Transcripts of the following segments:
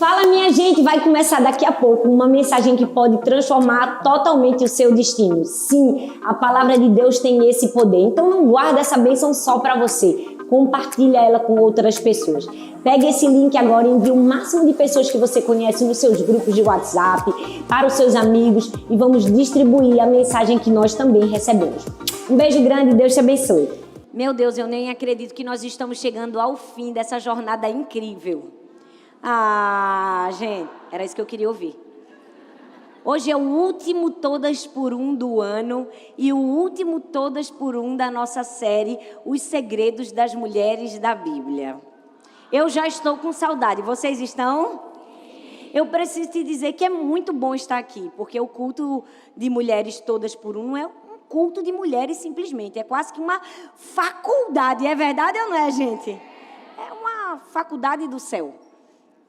Fala, minha gente, vai começar daqui a pouco uma mensagem que pode transformar totalmente o seu destino. Sim, a palavra de Deus tem esse poder. Então não guarda essa bênção só para você. Compartilha ela com outras pessoas. Pega esse link agora e envia o máximo de pessoas que você conhece nos seus grupos de WhatsApp, para os seus amigos, e vamos distribuir a mensagem que nós também recebemos. Um beijo grande e Deus te abençoe. Meu Deus, eu nem acredito que nós estamos chegando ao fim dessa jornada incrível. Ah, gente, era isso que eu queria ouvir. Hoje é o último Todas por Um do ano e o último Todas por Um da nossa série Os Segredos das Mulheres da Bíblia. Eu já estou com saudade, vocês estão? Eu preciso te dizer que é muito bom estar aqui, porque o culto de mulheres todas por um não é um culto de mulheres simplesmente, é quase que uma faculdade, é verdade ou não é, gente? É uma faculdade do céu.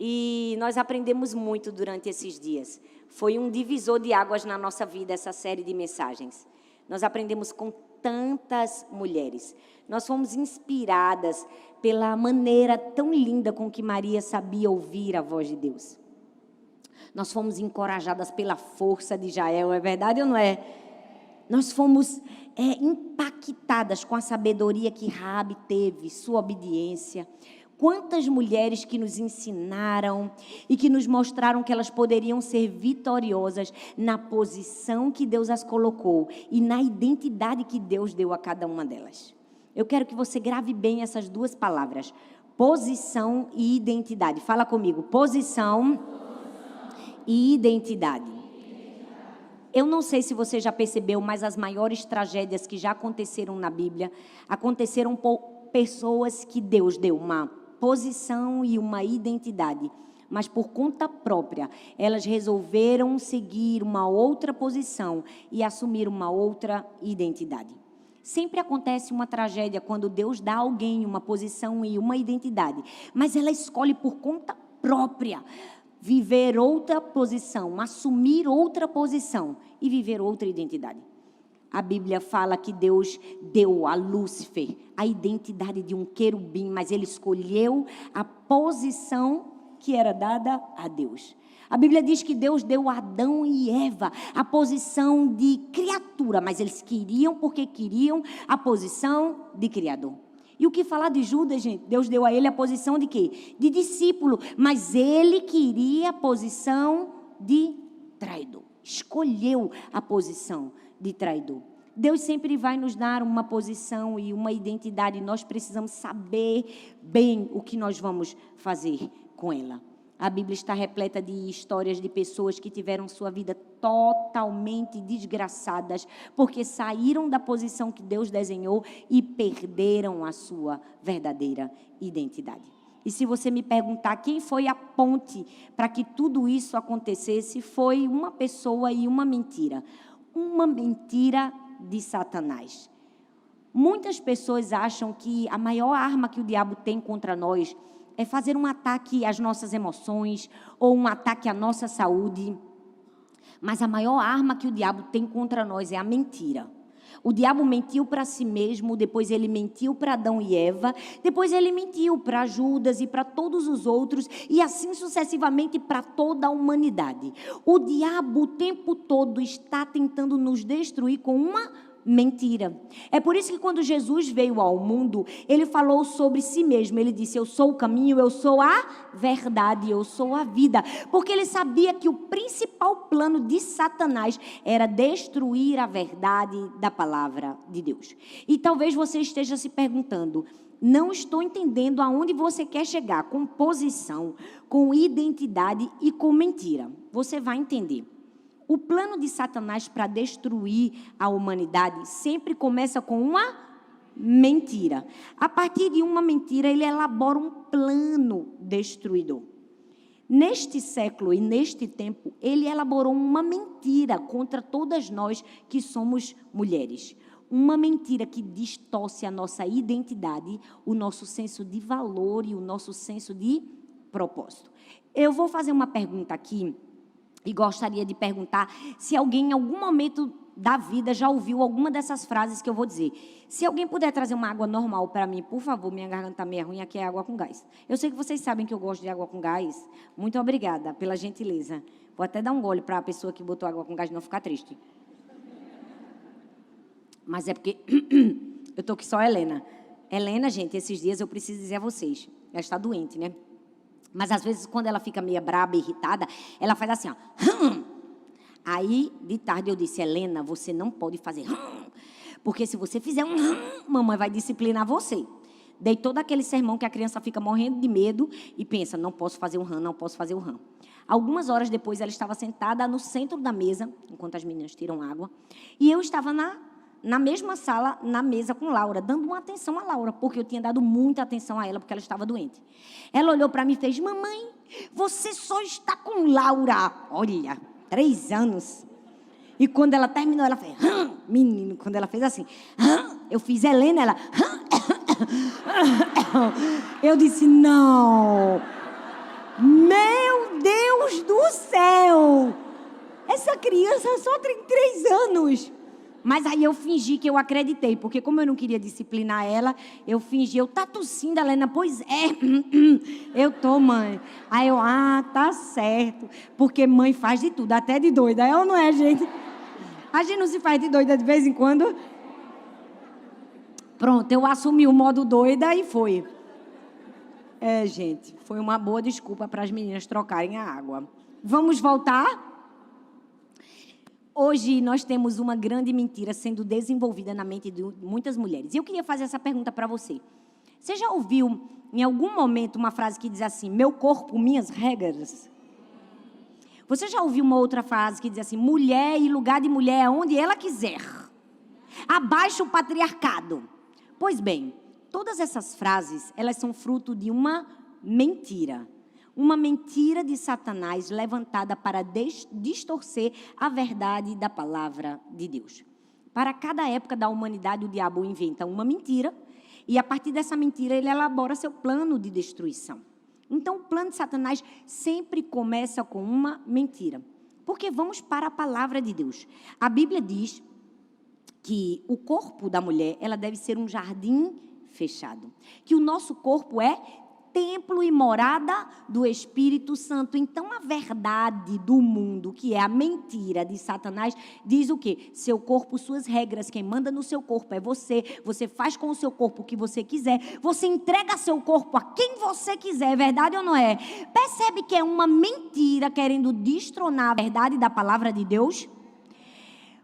E nós aprendemos muito durante esses dias. Foi um divisor de águas na nossa vida, essa série de mensagens. Nós aprendemos com tantas mulheres. Nós fomos inspiradas pela maneira tão linda com que Maria sabia ouvir a voz de Deus. Nós fomos encorajadas pela força de Jael, é verdade ou não é? Nós fomos impactadas com a sabedoria que Raabe teve, sua obediência. Quantas mulheres que nos ensinaram e que nos mostraram que elas poderiam ser vitoriosas na posição que Deus as colocou e na identidade que Deus deu a cada uma delas. Eu quero que você grave bem essas duas palavras, posição e identidade. Fala comigo, posição e identidade. Eu não sei se você já percebeu, mas as maiores tragédias que já aconteceram na Bíblia aconteceram por pessoas que Deus deu uma posição e uma identidade, mas por conta própria, elas resolveram seguir uma outra posição e assumir uma outra identidade. Sempre acontece uma tragédia quando Deus dá a alguém uma posição e uma identidade, mas ela escolhe por conta própria viver outra posição, assumir outra posição e viver outra identidade. A Bíblia fala que Deus deu a Lúcifer a identidade de um querubim, mas ele escolheu a posição que era dada a Deus. A Bíblia diz que Deus deu a Adão e Eva a posição de criatura, mas eles queriam porque queriam a posição de criador. E o que falar de Judas, gente? Deus deu a ele a posição de quê? De discípulo, mas ele queria a posição de traidor. Escolheu a posição de traidor. Deus sempre vai nos dar uma posição e uma identidade. Nós precisamos saber bem o que nós vamos fazer com ela. A Bíblia está repleta de histórias de pessoas que tiveram sua vida totalmente desgraçadas, porque saíram da posição que Deus desenhou e perderam a sua verdadeira identidade. E se você me perguntar quem foi a ponte para que tudo isso acontecesse, foi uma pessoa e uma mentira. Uma mentira de Satanás. Muitas pessoas acham que a maior arma que o diabo tem contra nós é fazer um ataque às nossas emoções ou um ataque à nossa saúde. Mas a maior arma que o diabo tem contra nós é a mentira. O diabo mentiu para si mesmo, depois ele mentiu para Adão e Eva, depois ele mentiu para Judas e para todos os outros, e assim sucessivamente para toda a humanidade. O diabo o tempo todo está tentando nos destruir com uma mentira. É por isso que quando Jesus veio ao mundo, ele falou sobre si mesmo. Ele disse: eu sou o caminho, eu sou a verdade, eu sou a vida. Porque ele sabia que o principal plano de Satanás era destruir a verdade da palavra de Deus. E talvez você esteja se perguntando: não estou entendendo aonde você quer chegar com posição, com identidade e com mentira. Você vai entender. O plano de Satanás para destruir a humanidade sempre começa com uma mentira. A partir de uma mentira, ele elabora um plano destruidor. Neste século e neste tempo, ele elaborou uma mentira contra todas nós que somos mulheres. Uma mentira que distorce a nossa identidade, o nosso senso de valor e o nosso senso de propósito. Eu vou fazer uma pergunta aqui. E gostaria de perguntar se alguém em algum momento da vida já ouviu alguma dessas frases que eu vou dizer. Se alguém puder trazer uma água normal para mim, por favor, minha garganta está meio ruim, aqui é água com gás. Eu sei que vocês sabem que eu gosto de água com gás. Muito obrigada pela gentileza. Vou até dar um gole para a pessoa que botou água com gás não ficar triste. Mas é porque eu estou aqui só a Helena. Helena, gente, esses dias eu preciso dizer a vocês, ela está doente, né? Mas às vezes quando ela fica meio braba, irritada, ela faz assim, ó. Aí, de tarde, eu disse, Helena, você não pode fazer porque se você fizer mamãe vai disciplinar você. Dei todo aquele sermão que a criança fica morrendo de medo e pensa, não posso fazer o não posso fazer o Algumas horas depois, ela estava sentada no centro da mesa, enquanto as meninas tiram água, e eu estava na mesma sala, na mesa com Laura, dando uma atenção a Laura, porque eu tinha dado muita atenção a ela, porque ela estava doente. Ela olhou para mim e fez, mamãe, você só está com Laura. Olha, 3 anos. E quando ela terminou, ela fez, menino, quando ela fez assim, eu fiz Helena, ela, eu disse, não, meu Deus do céu, essa criança só tem 3 anos. Mas aí eu fingi que eu acreditei, porque como eu não queria disciplinar ela, eu fingi, eu tá tossindo, Helena, pois é, eu tô, mãe. Aí eu, tá certo, porque mãe faz de tudo, até de doida, é ou não é, gente? A gente não se faz de doida de vez em quando? Pronto, eu assumi o modo doida e foi. Gente, foi uma boa desculpa para as meninas trocarem a água. Vamos voltar? Hoje nós temos uma grande mentira sendo desenvolvida na mente de muitas mulheres. E eu queria fazer essa pergunta para você. Você já ouviu em algum momento uma frase que diz assim, meu corpo, minhas regras? Você já ouviu uma outra frase que diz assim, mulher e lugar de mulher é onde ela quiser. Abaixo o patriarcado. Pois bem, todas essas frases, elas são fruto de uma mentira. Uma mentira de Satanás levantada para distorcer a verdade da palavra de Deus. Para cada época da humanidade, o diabo inventa uma mentira e, a partir dessa mentira, ele elabora seu plano de destruição. Então, o plano de Satanás sempre começa com uma mentira. Porque vamos para a palavra de Deus. A Bíblia diz que o corpo da mulher, ela deve ser um jardim fechado. Que o nosso corpo é templo e morada do Espírito Santo. Então, a verdade do mundo, que é a mentira de Satanás, diz o quê? Seu corpo, suas regras, quem manda no seu corpo é você. Você faz com o seu corpo o que você quiser. Você entrega seu corpo a quem você quiser. É verdade ou não é? Percebe que é uma mentira querendo destronar a verdade da palavra de Deus?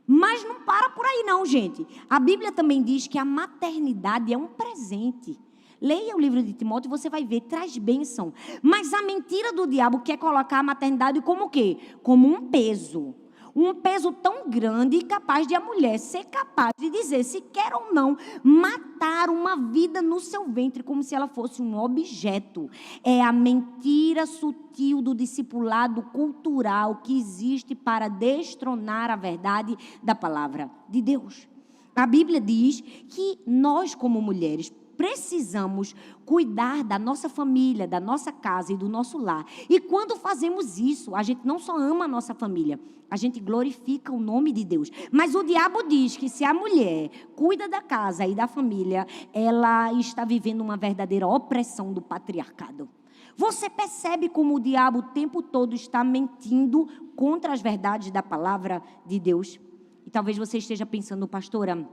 Mas não para por aí não, gente. A Bíblia também diz que a maternidade é um presente. Leia o livro de Timóteo e você vai ver, traz bênção. Mas a mentira do diabo quer colocar a maternidade como o quê? Como um peso. Um peso tão grande e capaz de a mulher ser capaz de dizer se quer ou não matar uma vida no seu ventre como se ela fosse um objeto. É a mentira sutil do discipulado cultural que existe para destronar a verdade da palavra de Deus. A Bíblia diz que nós como mulheres precisamos cuidar da nossa família, da nossa casa e do nosso lar. E quando fazemos isso, a gente não só ama a nossa família, a gente glorifica o nome de Deus. Mas o diabo diz que se a mulher cuida da casa e da família, ela está vivendo uma verdadeira opressão do patriarcado. Você percebe como o diabo o tempo todo está mentindo contra as verdades da palavra de Deus? E talvez você esteja pensando, pastora,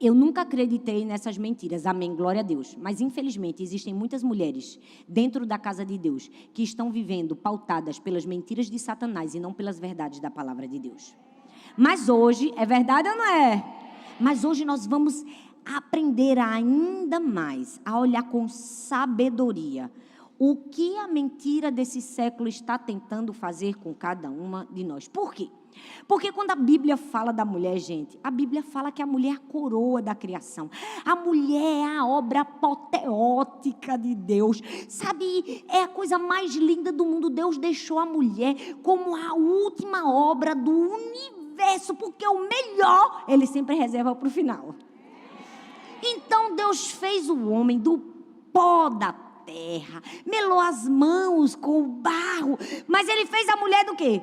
eu nunca acreditei nessas mentiras, amém, glória a Deus. Mas, infelizmente, existem muitas mulheres dentro da casa de Deus que estão vivendo pautadas pelas mentiras de Satanás e não pelas verdades da palavra de Deus. Mas hoje, é verdade ou não é? Mas hoje nós vamos aprender ainda mais a olhar com sabedoria o que a mentira desse século está tentando fazer com cada uma de nós. Por quê? Porque quando a Bíblia fala da mulher, gente, a Bíblia fala que a mulher é a coroa da criação. A mulher é a obra apoteótica de Deus. Sabe, é a coisa mais linda do mundo. Deus deixou a mulher como a última obra do universo, porque o melhor Ele sempre reserva para o final. Então Deus fez o homem do pó da terra, melou as mãos com o barro barro. Mas ele fez a mulher do quê?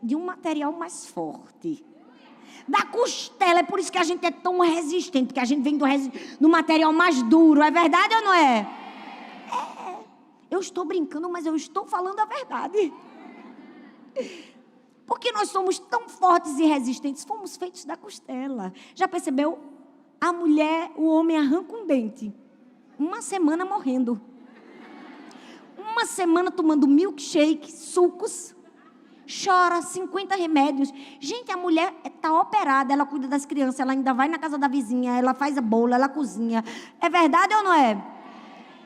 De um material mais forte. Da costela. É por isso que a gente é tão resistente, porque a gente vem do material mais duro. É verdade ou não é? É. Eu estou brincando, mas eu estou falando a verdade. Porque nós somos tão fortes e resistentes, fomos feitos da costela. Já percebeu? A mulher, o homem arranca um dente. Uma semana morrendo. Uma semana tomando milkshake, sucos. Chora, 50 remédios. Gente, a mulher está operada, ela cuida das crianças, ela ainda vai na casa da vizinha, ela faz a bolo, ela cozinha. É verdade ou não é?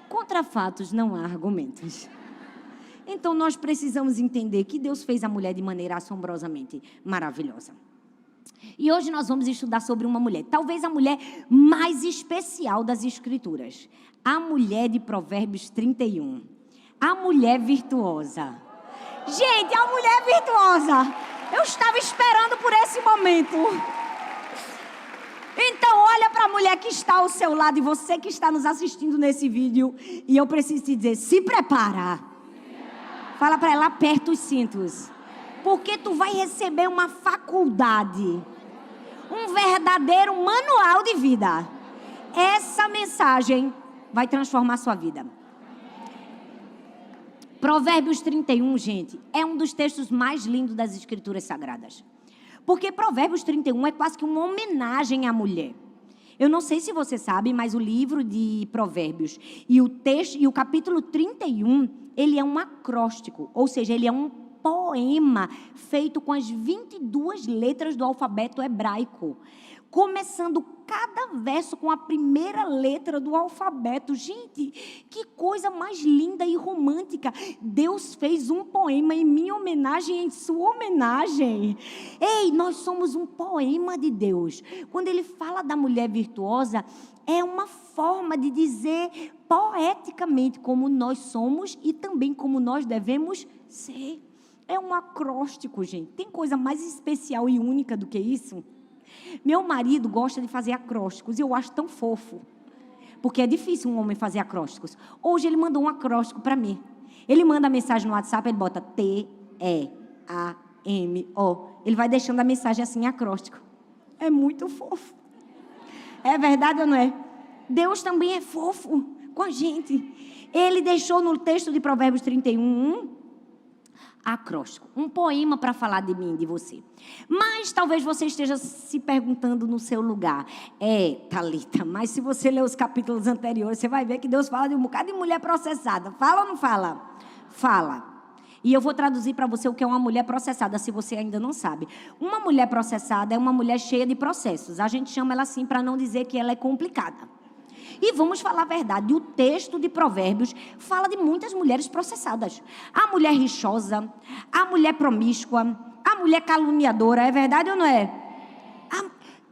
Contra fatos não há argumentos. Então, nós precisamos entender que Deus fez a mulher de maneira assombrosamente maravilhosa. E hoje nós vamos estudar sobre uma mulher, talvez a mulher mais especial das Escrituras. A mulher de Provérbios 31. A mulher virtuosa. Gente, a mulher virtuosa. Eu estava esperando por esse momento. Então, olha para a mulher que está ao seu lado e você que está nos assistindo nesse vídeo. E eu preciso te dizer, se prepara. Fala para ela, aperta os cintos. Porque tu vai receber uma faculdade. Um verdadeiro manual de vida. Essa mensagem vai transformar a sua vida. Provérbios 31, gente, é um dos textos mais lindos das Escrituras Sagradas. Porque Provérbios 31 é quase que uma homenagem à mulher. Eu não sei se você sabe, mas o livro de Provérbios e o capítulo 31, ele é um acróstico, ou seja, ele é um poema feito com as 22 letras do alfabeto hebraico. Começando cada verso com a primeira letra do alfabeto. Gente, que coisa mais linda e romântica. Deus fez um poema em minha homenagem, em sua homenagem. Ei, nós somos um poema de Deus. Quando ele fala da mulher virtuosa, é uma forma de dizer poeticamente como nós somos e também como nós devemos ser. É um acróstico, gente. Tem coisa mais especial e única do que isso? Meu marido gosta de fazer acrósticos e eu acho tão fofo. Porque é difícil um homem fazer acrósticos. Hoje ele mandou um acróstico para mim. Ele manda a mensagem no WhatsApp, ele bota T-E-A-M-O. Ele vai deixando a mensagem assim em acróstico. É muito fofo. É verdade ou não é? Deus também é fofo com a gente. Ele deixou no texto de Provérbios 31, acróstico, um poema para falar de mim e de você. Mas talvez você esteja se perguntando no seu lugar, Thalita, mas se você ler os capítulos anteriores, você vai ver que Deus fala de um bocado de mulher processada. Fala ou não fala? Fala. E eu vou traduzir para você o que é uma mulher processada, se você ainda não sabe. Uma mulher processada é uma mulher cheia de processos. A gente chama ela assim para não dizer que ela é complicada. E vamos falar a verdade, o texto de Provérbios fala de muitas mulheres processadas. A mulher rixosa, a mulher promíscua, a mulher caluniadora, é verdade ou não é?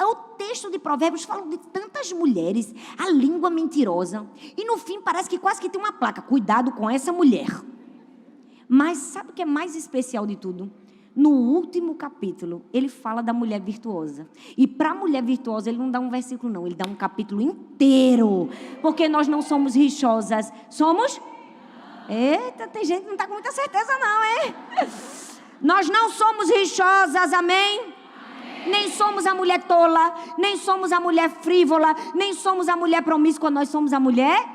O texto de Provérbios fala de tantas mulheres, a língua mentirosa. E no fim parece que quase que tem uma placa, cuidado com essa mulher. Mas sabe o que é mais especial de tudo? No último capítulo, ele fala da mulher virtuosa. E para a mulher virtuosa, ele não dá um versículo, não. Ele dá um capítulo inteiro. Porque nós não somos rixosas. Somos? Eita, tem gente que não está com muita certeza, não, hein? Nós não somos rixosas, amém? Nem somos a mulher tola, nem somos a mulher frívola, nem somos a mulher promíscua. Nós somos a mulher?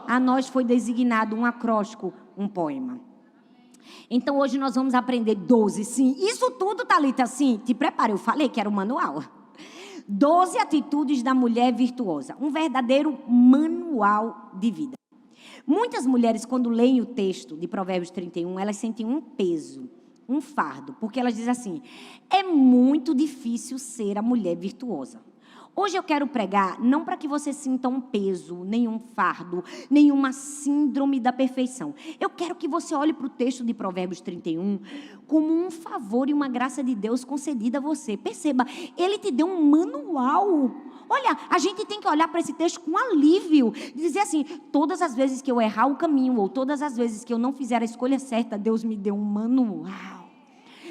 A nós foi designado um acróstico, um poema. Então, hoje nós vamos aprender 12, sim. Isso tudo, Thalita, sim. Te prepara, eu falei que era um manual. 12 atitudes da mulher virtuosa. Um verdadeiro manual de vida. Muitas mulheres, quando leem o texto de Provérbios 31, elas sentem um peso, um fardo. Porque elas dizem assim, é muito difícil ser a mulher virtuosa. Hoje eu quero pregar, não para que você sinta um peso, nenhum fardo, nenhuma síndrome da perfeição. Eu quero que você olhe para o texto de Provérbios 31 como um favor e uma graça de Deus concedida a você. Perceba, Ele te deu um manual. Olha, a gente tem que olhar para esse texto com alívio. Dizer assim, todas as vezes que eu errar o caminho, ou todas as vezes que eu não fizer a escolha certa, Deus me deu um manual.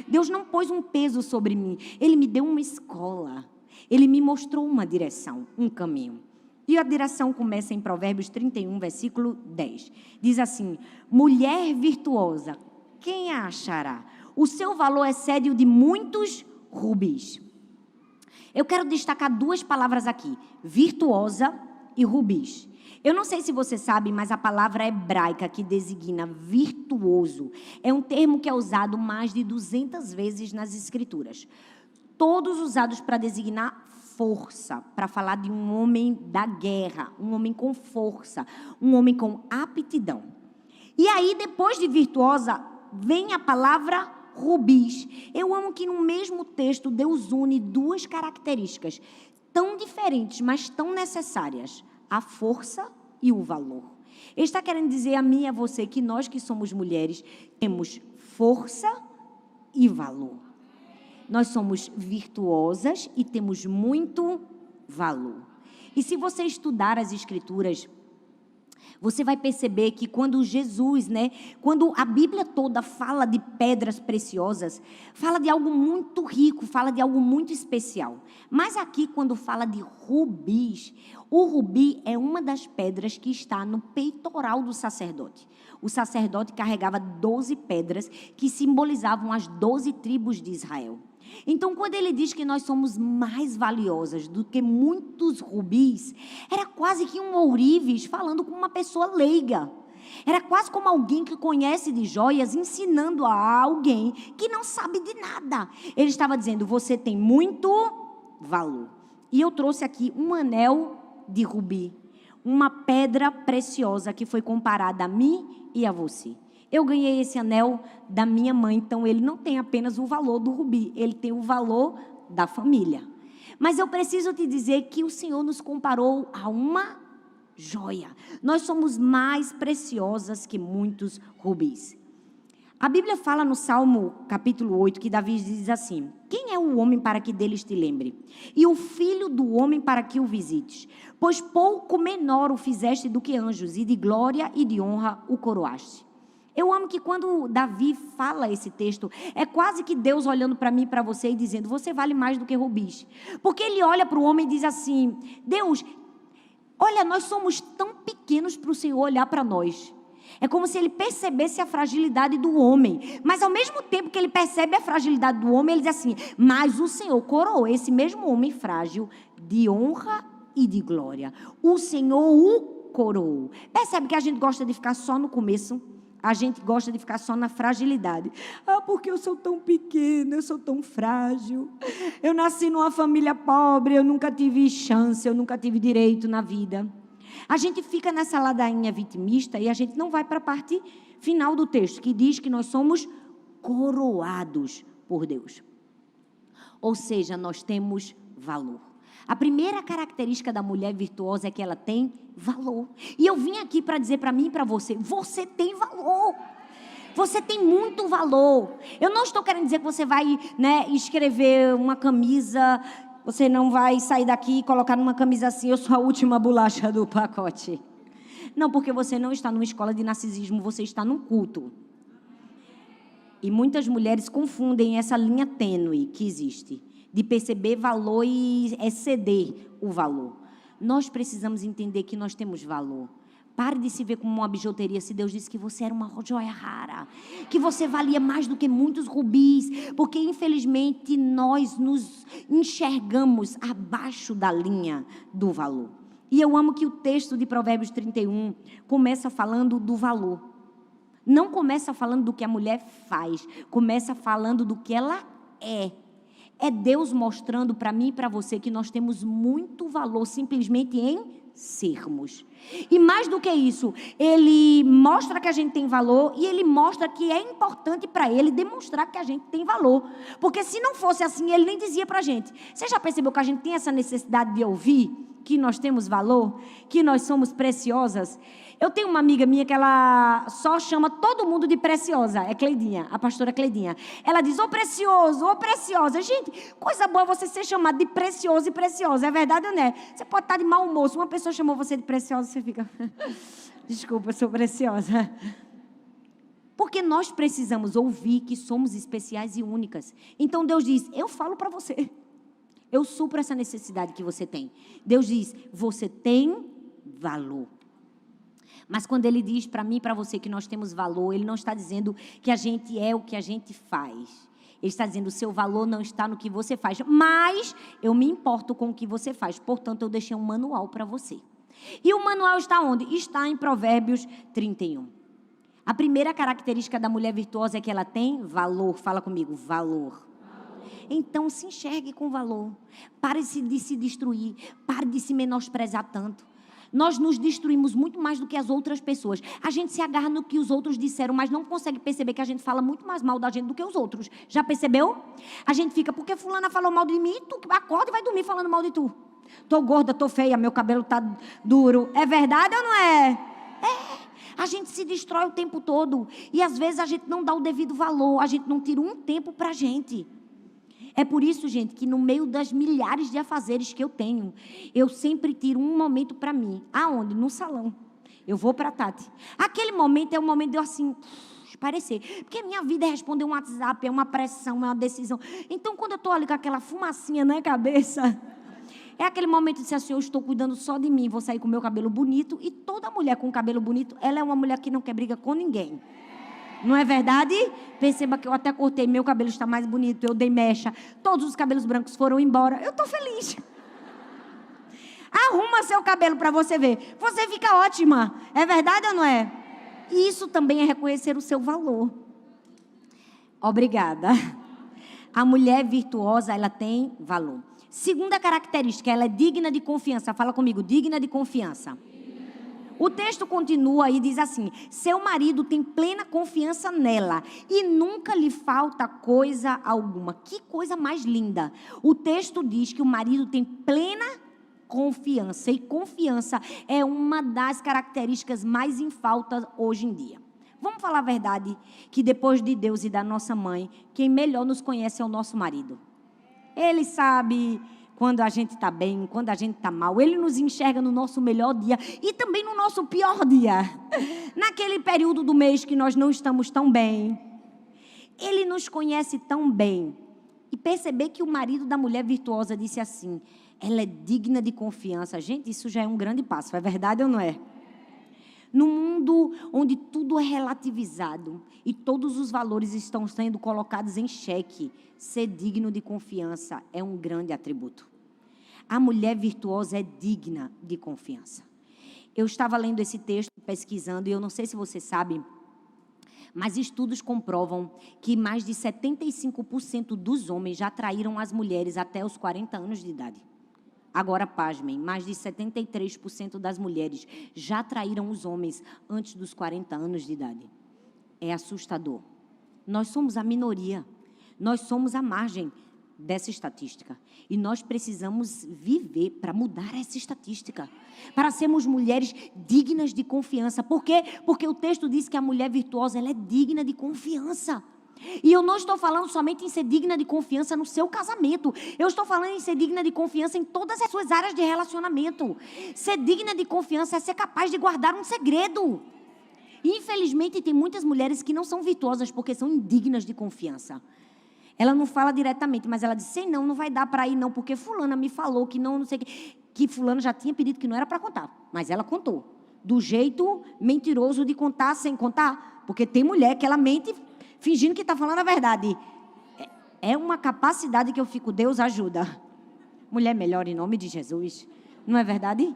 Deus não pôs um peso sobre mim, Ele me deu uma escola. Ele me mostrou uma direção, um caminho. E a direção começa em Provérbios 31, versículo 10. Diz assim, mulher virtuosa, quem a achará? O seu valor excede o de muitos rubis. Eu quero destacar duas palavras aqui: virtuosa e rubis. Eu não sei se você sabe, mas a palavra hebraica que designa virtuoso é um termo que é usado mais de 200 vezes nas Escrituras. Todos usados para designar força, para falar de um homem da guerra, um homem com força, um homem com aptidão. E aí, depois de virtuosa, vem a palavra rubis. Eu amo que no mesmo texto Deus une duas características tão diferentes, mas tão necessárias: a força e o valor. Ele está querendo dizer a mim e a você que nós que somos mulheres temos força e valor. Nós somos virtuosas e temos muito valor. E se você estudar as Escrituras, você vai perceber que quando Jesus, quando a Bíblia toda fala de pedras preciosas, fala de algo muito rico, fala de algo muito especial. Mas aqui, quando fala de rubis, o rubi é uma das pedras que está no peitoral do sacerdote. O sacerdote carregava 12 pedras que simbolizavam as 12 tribos de Israel. Então, quando ele diz que nós somos mais valiosas do que muitos rubis, era quase que um ourives falando com uma pessoa leiga. Era quase como alguém que conhece de joias ensinando a alguém que não sabe de nada. Ele estava dizendo: você tem muito valor. E eu trouxe aqui um anel de rubi, uma pedra preciosa que foi comparada a mim e a você. Eu ganhei esse anel da minha mãe, então ele não tem apenas o valor do rubi, ele tem o valor da família. Mas eu preciso te dizer que o Senhor nos comparou a uma joia. Nós somos mais preciosas que muitos rubis. A Bíblia fala no Salmo capítulo 8 que Davi diz assim: quem é o homem para que deles te lembre? E o filho do homem para que o visites? Pois pouco menor o fizeste do que anjos, e de glória e de honra o coroaste. Eu amo que quando Davi fala esse texto, é quase que Deus olhando para mim e para você e dizendo: você vale mais do que rubis. Porque ele olha para o homem e diz assim: Deus, olha, nós somos tão pequenos para o Senhor olhar para nós. É como se ele percebesse a fragilidade do homem. Mas ao mesmo tempo que ele percebe a fragilidade do homem, ele diz assim: mas o Senhor coroou esse mesmo homem frágil de honra e de glória. O Senhor o coroou. Percebe que a gente gosta de ficar só no começo? A gente gosta de ficar só na fragilidade. Porque eu sou tão pequena, eu sou tão frágil. Eu nasci numa família pobre, eu nunca tive chance, eu nunca tive direito na vida. A gente fica nessa ladainha vitimista e a gente não vai para a parte final do texto, que diz que nós somos coroados por Deus. Ou seja, nós temos valor. A primeira característica da mulher virtuosa é que ela tem valor. E eu vim aqui para dizer para mim e para você: você tem valor. Você tem muito valor. Eu não estou querendo dizer que você vai, escrever uma camisa, você não vai sair daqui e colocar numa camisa assim: eu sou a última bolacha do pacote. Não, porque você não está numa escola de narcisismo, você está num culto. E muitas mulheres confundem essa linha tênue que existe de perceber valor e exceder o valor. Nós precisamos entender que nós temos valor. Pare de se ver como uma bijuteria. Se Deus disse que você era uma joia rara, que você valia mais do que muitos rubis, porque infelizmente nós nos enxergamos abaixo da linha do valor. E eu amo que o texto de Provérbios 31 começa falando do valor. Não começa falando do que a mulher faz, começa falando do que ela é. É Deus mostrando para mim e para você que nós temos muito valor simplesmente em sermos. E mais do que isso, Ele mostra que a gente tem valor e Ele mostra que é importante para Ele demonstrar que a gente tem valor. Porque se não fosse assim, Ele nem dizia para a gente. Você já percebeu que a gente tem essa necessidade de ouvir que nós temos valor, que nós somos preciosas? Eu tenho uma amiga minha que ela só chama todo mundo de preciosa. É Cleidinha, a pastora Cleidinha. Ela diz: ô precioso, ô preciosa. Gente, coisa boa você ser chamado de precioso e preciosa. É verdade ou não é? Você pode estar de mau humor. Se uma pessoa chamou você de preciosa, você fica: desculpa, eu sou preciosa. Porque nós precisamos ouvir que somos especiais e únicas. Então Deus diz: eu falo para você. Eu supro essa necessidade que você tem. Deus diz: você tem valor. Mas quando ele diz para mim e para você que nós temos valor, ele não está dizendo que a gente é o que a gente faz. Ele está dizendo, o seu valor não está no que você faz, mas eu me importo com o que você faz. Portanto, eu deixei um manual para você. E o manual está onde? Está em Provérbios 31. A primeira característica da mulher virtuosa é que ela tem valor. Fala comigo, valor. Então, se enxergue com valor. Pare de se destruir. Pare de se menosprezar tanto. Nós nos destruímos muito mais do que as outras pessoas. A gente se agarra no que os outros disseram, mas não consegue perceber que a gente fala muito mais mal da gente do que os outros. Já percebeu? A gente fica, porque fulana falou mal de mim, tu acorda e vai dormir falando mal de tu. Tô gorda, tô feia, meu cabelo tá duro. É verdade ou não é? É. A gente se destrói o tempo todo. E às vezes a gente não dá o devido valor. A gente não tira um tempo pra gente. É por isso, gente, que no meio das milhares de afazeres que eu tenho, eu sempre tiro um momento para mim. Aonde? No salão. Eu vou para a Tati. Aquele momento é um momento de eu assim, parecer. Porque minha vida é responder um WhatsApp, é uma pressão, é uma decisão. Então, quando eu estou ali com aquela fumacinha na cabeça, é aquele momento de dizer assim, eu estou cuidando só de mim, vou sair com o meu cabelo bonito. E toda mulher com cabelo bonito, ela é uma mulher que não quer briga com ninguém. Não é verdade? Perceba que eu até cortei, meu cabelo está mais bonito, eu dei mecha, todos os cabelos brancos foram embora, eu estou feliz. Arruma seu cabelo para você ver, você fica ótima, é verdade ou não é? Isso também é reconhecer o seu valor. Obrigada. A mulher virtuosa, ela tem valor. Segunda característica, ela é digna de confiança. Fala comigo, digna de confiança. O texto continua e diz assim, seu marido tem plena confiança nela e nunca lhe falta coisa alguma. Que coisa mais linda. O texto diz que o marido tem plena confiança e confiança é uma das características mais em falta hoje em dia. Vamos falar a verdade, que depois de Deus e da nossa mãe, quem melhor nos conhece é o nosso marido. Ele sabe quando a gente está bem, quando a gente está mal. Ele nos enxerga no nosso melhor dia e também no nosso pior dia. Naquele período do mês que nós não estamos tão bem. Ele nos conhece tão bem. E perceber que o marido da mulher virtuosa disse assim, ela é digna de confiança. Gente, isso já é um grande passo, é verdade ou não é? No mundo onde tudo é relativizado e todos os valores estão sendo colocados em xeque, ser digno de confiança é um grande atributo. A mulher virtuosa é digna de confiança. Eu estava lendo esse texto, pesquisando, e eu não sei se você sabe, mas estudos comprovam que mais de 75% dos homens já traíram as mulheres até os 40 anos de idade. Agora, pasmem, mais de 73% das mulheres já traíram os homens antes dos 40 anos de idade. É assustador. Nós somos a minoria. Nós somos a margem dessa estatística. E nós precisamos viver para mudar essa estatística. Para sermos mulheres dignas de confiança. Por quê? Porque o texto diz que a mulher virtuosa ela é digna de confiança. E eu não estou falando somente em ser digna de confiança no seu casamento. Eu estou falando em ser digna de confiança em todas as suas áreas de relacionamento. Ser digna de confiança é ser capaz de guardar um segredo. Infelizmente, tem muitas mulheres que não são virtuosas porque são indignas de confiança. Ela não fala diretamente, mas ela diz, sei não, não vai dar para ir não, porque fulana me falou que não sei o que fulano já tinha pedido que não era para contar. Mas ela contou. Do jeito mentiroso de contar sem contar. Porque tem mulher que ela mente fingindo que está falando a verdade. É uma capacidade que eu fico, Deus ajuda. Mulher melhor em nome de Jesus. Não é verdade?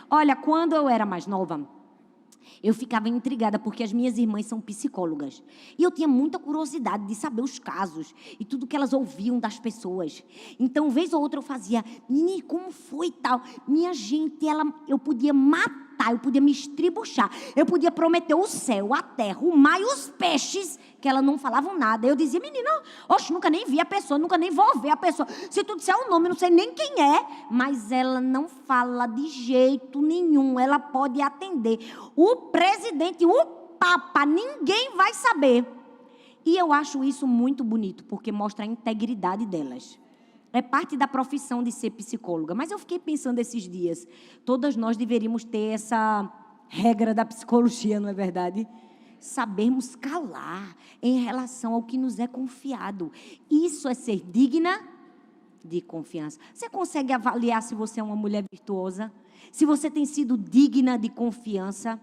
Olha, quando eu era mais nova, eu ficava intrigada porque as minhas irmãs são psicólogas. E eu tinha muita curiosidade de saber os casos e tudo que elas ouviam das pessoas. Então, vez ou outra eu fazia, Nini, como foi e tal? Minha gente, eu podia matar, eu podia me estribuchar, eu podia prometer o céu, a terra, o mar e os peixes, que elas não falavam nada. Eu dizia, menina, oxe, nunca nem vi a pessoa, nunca nem vou ver a pessoa. Se tu disser o nome, eu não sei nem quem é, mas ela não fala de jeito nenhum, ela pode atender. O presidente, o papa, ninguém vai saber. E eu acho isso muito bonito, porque mostra a integridade delas. É parte da profissão de ser psicóloga. Mas eu fiquei pensando esses dias, todas nós deveríamos ter essa regra da psicologia, não é verdade? Sabermos calar em relação ao que nos é confiado. Isso é ser digna de confiança. Você consegue avaliar se você é uma mulher virtuosa? Se você tem sido digna de confiança?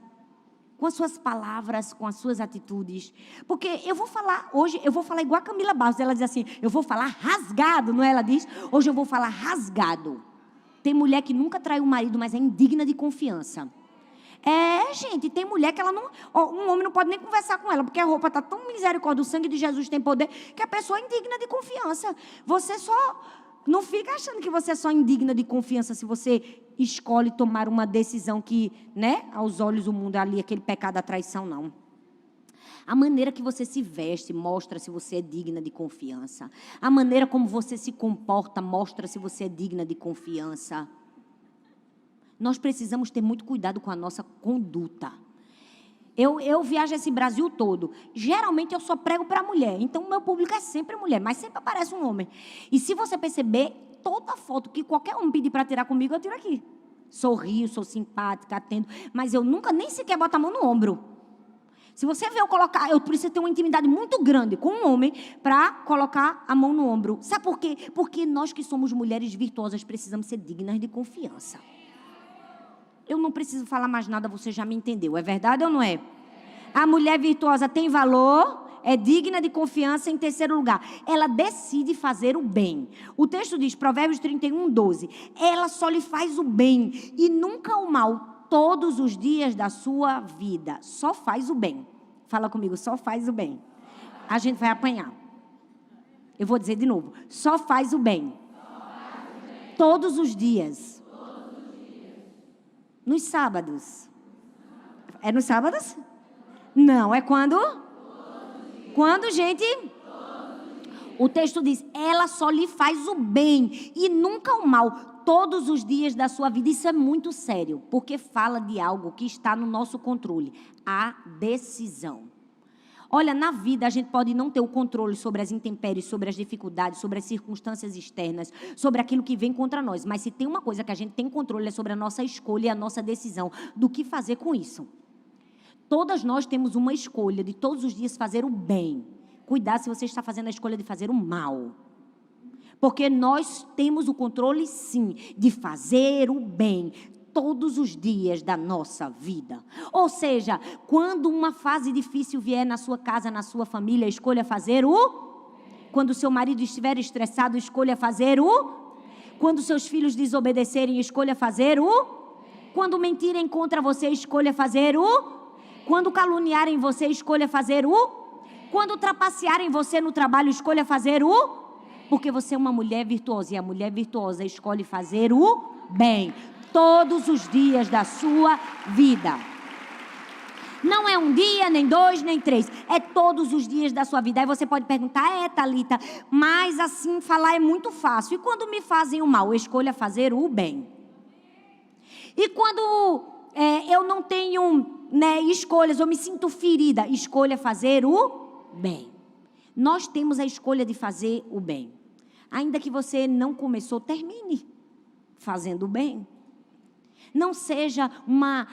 com as suas palavras, com as suas atitudes. Porque eu vou falar, hoje, eu vou falar igual a Camila Barros. Ela diz assim, eu vou falar rasgado, não é? Ela diz, hoje eu vou falar rasgado. Tem mulher que nunca traiu o marido, mas é indigna de confiança. Gente, tem mulher que ela não... um homem não pode nem conversar com ela, porque a roupa está tão misericórdia, o sangue de Jesus tem poder, que a pessoa é indigna de confiança. Você só... Não fica achando que você é só indigna de confiança se você escolhe tomar uma decisão que, né, aos olhos do mundo é ali aquele pecado da traição, não. A maneira que você se veste mostra se você é digna de confiança. A maneira como você se comporta mostra se você é digna de confiança. Nós precisamos ter muito cuidado com a nossa conduta. Eu viajo esse Brasil todo. Geralmente eu só prego para mulher. Então o meu público é sempre mulher, mas sempre aparece um homem. E se você perceber, toda foto que qualquer um pedir para tirar comigo, eu tiro aqui. Sorrio, sou simpática, atendo. Mas eu nunca nem sequer boto a mão no ombro. Se você ver eu colocar, eu preciso ter uma intimidade muito grande com um homem para colocar a mão no ombro. Sabe por quê? Porque nós que somos mulheres virtuosas precisamos ser dignas de confiança. Eu não preciso falar mais nada, você já me entendeu. É verdade ou não é? A mulher virtuosa tem valor, é digna de confiança. Em terceiro lugar, ela decide fazer o bem. O texto diz, Provérbios 31:12, ela só lhe faz o bem e nunca o mal todos os dias da sua vida. Só faz o bem. Fala comigo, só faz o bem. A gente vai apanhar. Eu vou dizer de novo, só faz o bem. Todos os dias. Nos sábados. É nos sábados? Não, é quando? Quando, gente? O texto diz, ela só lhe faz o bem e nunca o mal, todos os dias da sua vida. Isso é muito sério, porque fala de algo que está no nosso controle, a decisão. Olha, na vida a gente pode não ter o controle sobre as intempéries, sobre as dificuldades, sobre as circunstâncias externas, sobre aquilo que vem contra nós. Mas se tem uma coisa que a gente tem controle é sobre a nossa escolha e a nossa decisão do que fazer com isso. Todas nós temos uma escolha de todos os dias fazer o bem. Cuidado se você está fazendo a escolha de fazer o mal. Porque nós temos o controle, sim, de fazer o bem todos os dias da nossa vida. Ou seja, quando uma fase difícil vier na sua casa, na sua família, escolha fazer o... Quando seu marido estiver estressado, escolha fazer o... Quando seus filhos desobedecerem, escolha fazer o... Quando mentirem contra você, escolha fazer o... Quando caluniarem você, escolha fazer o... Quando trapacearem você no trabalho, escolha fazer o... Porque você é uma mulher virtuosa, e a mulher virtuosa escolhe fazer o bem todos os dias da sua vida. Não é um dia, nem dois, nem três. É todos os dias da sua vida. Aí você pode perguntar, Thalita, mas assim falar é muito fácil. E quando me fazem o mal, escolha fazer o bem. E quando eu não tenho escolhas, eu me sinto ferida, escolha fazer o bem. Nós temos a escolha de fazer o bem. Ainda que você não começou, termine fazendo o bem. Não seja uma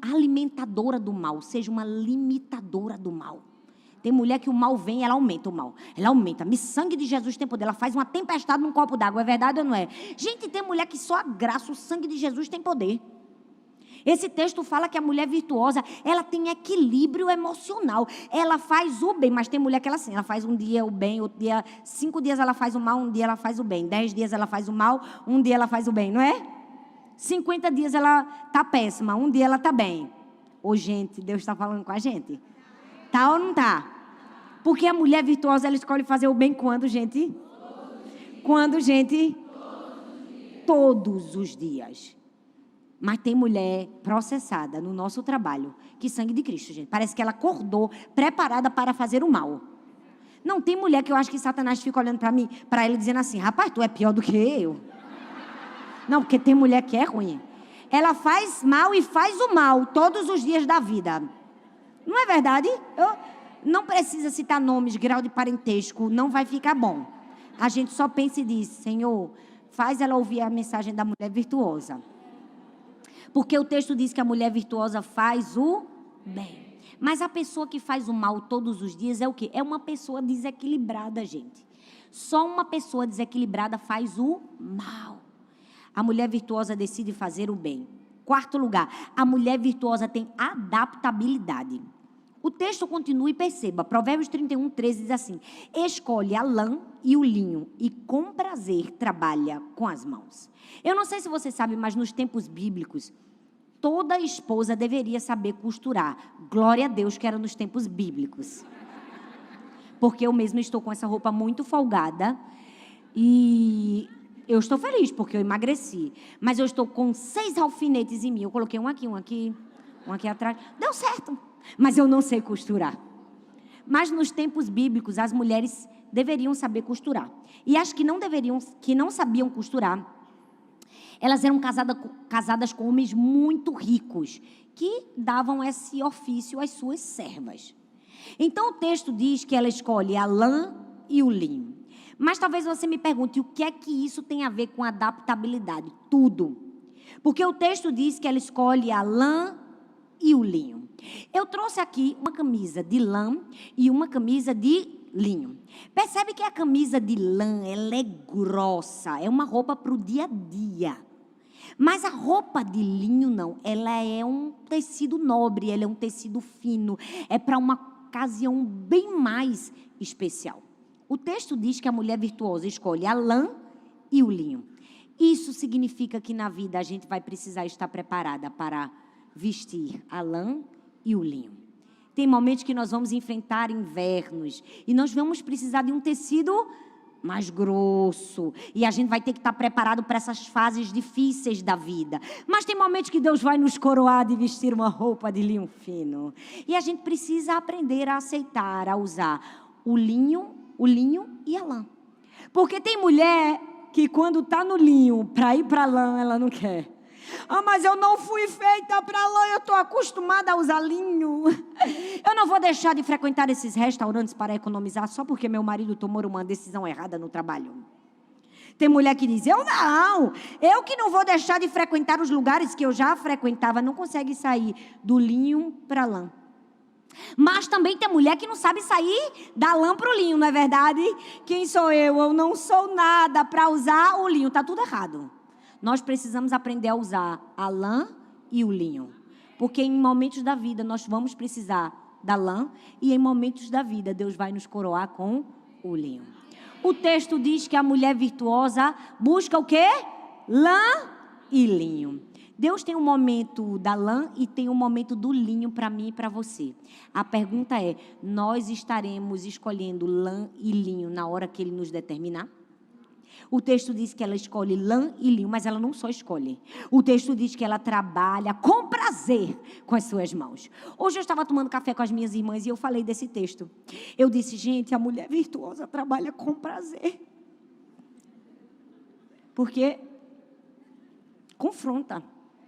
alimentadora do mal, seja uma limitadora do mal. Tem mulher que o mal vem, ela aumenta o mal. Ela aumenta. O sangue de Jesus tem poder. Ela faz uma tempestade num copo d'água. É verdade ou não é? Gente, tem mulher que só a graça, o sangue de Jesus tem poder. Esse texto fala que a mulher virtuosa, ela tem equilíbrio emocional. Ela faz o bem, mas tem mulher que ela faz um dia o bem, outro dia, 5 dias ela faz o mal, um dia ela faz o bem. 10 dias ela faz o mal, um dia ela faz o bem, não é? 50 dias ela tá péssima, um dia ela tá bem. Ô, gente, Deus está falando com a gente. Tá ou não tá? Porque a mulher virtuosa, ela escolhe fazer o bem quando, gente? Quando, gente? Todos os dias. Mas tem mulher processada no nosso trabalho, que sangue de Cristo, gente. Parece que ela acordou preparada para fazer o mal. Não, tem mulher que eu acho que Satanás fica olhando para mim, para ele dizendo assim, rapaz, tu é pior do que eu. Não, porque tem mulher que é ruim. Ela faz mal e faz o mal todos os dias da vida. Não é verdade? Não precisa citar nomes, grau de parentesco, não vai ficar bom. A gente só pensa e diz, Senhor, faz ela ouvir a mensagem da mulher virtuosa. Porque o texto diz que a mulher virtuosa faz o bem. Mas a pessoa que faz o mal todos os dias é o quê? É uma pessoa desequilibrada, gente. Só uma pessoa desequilibrada faz o mal. A mulher virtuosa decide fazer o bem. Quarto lugar, a mulher virtuosa tem adaptabilidade. O texto continua e perceba, Provérbios 31, 13 diz assim: escolhe a lã e o linho e com prazer trabalha com as mãos. Eu não sei se você sabe, mas nos tempos bíblicos, toda esposa deveria saber costurar. Glória a Deus que era nos tempos bíblicos. Porque eu mesma estou com essa roupa muito folgada e eu estou feliz porque eu emagreci. Mas eu estou com 6 alfinetes em mim. Eu coloquei um aqui atrás. Deu certo. Mas eu não sei costurar. Mas nos tempos bíblicos, as mulheres deveriam saber costurar. E as que não sabiam costurar, elas eram casadas com homens muito ricos, que davam esse ofício às suas servas. Então o texto diz que ela escolhe a lã e o linho. Mas talvez você me pergunte, o que é que isso tem a ver com adaptabilidade? Tudo. Porque o texto diz que ela escolhe a lã e o linho. Eu trouxe aqui uma camisa de lã e uma camisa de linho. Percebe que a camisa de lã, ela é grossa, é uma roupa para o dia a dia. Mas a roupa de linho não, ela é um tecido nobre, ela é um tecido fino, é para uma ocasião bem mais especial. O texto diz que a mulher virtuosa escolhe a lã e o linho. Isso significa que na vida a gente vai precisar estar preparada para vestir a lã e o linho. Tem momentos que nós vamos enfrentar invernos e nós vamos precisar de um tecido mais grosso e a gente vai ter que estar preparado para essas fases difíceis da vida. Mas tem momentos que Deus vai nos coroar de vestir uma roupa de linho fino e a gente precisa aprender a aceitar, a usar o linho e a lã. Porque tem mulher que quando está no linho para ir para a lã, ela não quer. Ah, mas eu não fui feita para lã, eu estou acostumada a usar linho. Eu não vou deixar de frequentar esses restaurantes para economizar só porque meu marido tomou uma decisão errada no trabalho. Tem mulher que diz, eu que não vou deixar de frequentar os lugares que eu já frequentava. Não consegue sair do linho para a lã. Mas também tem mulher que não sabe sair da lã para o linho, não é verdade? Quem sou eu? Eu não sou nada para usar o linho, está tudo errado. Nós precisamos aprender a usar a lã e o linho. Porque em momentos da vida nós vamos precisar da lã e em momentos da vida Deus vai nos coroar com o linho. O texto diz que a mulher virtuosa busca o quê? Lã e linho. Deus tem um momento da lã e tem um momento do linho para mim e para você. A pergunta é, nós estaremos escolhendo lã e linho na hora que Ele nos determinar? O texto diz que ela escolhe lã e linho, mas ela não só escolhe. O texto diz que ela trabalha com prazer com as suas mãos. Hoje eu estava tomando café com as minhas irmãs e eu falei desse texto. Eu disse, gente, a mulher virtuosa trabalha com prazer. Porque confronta.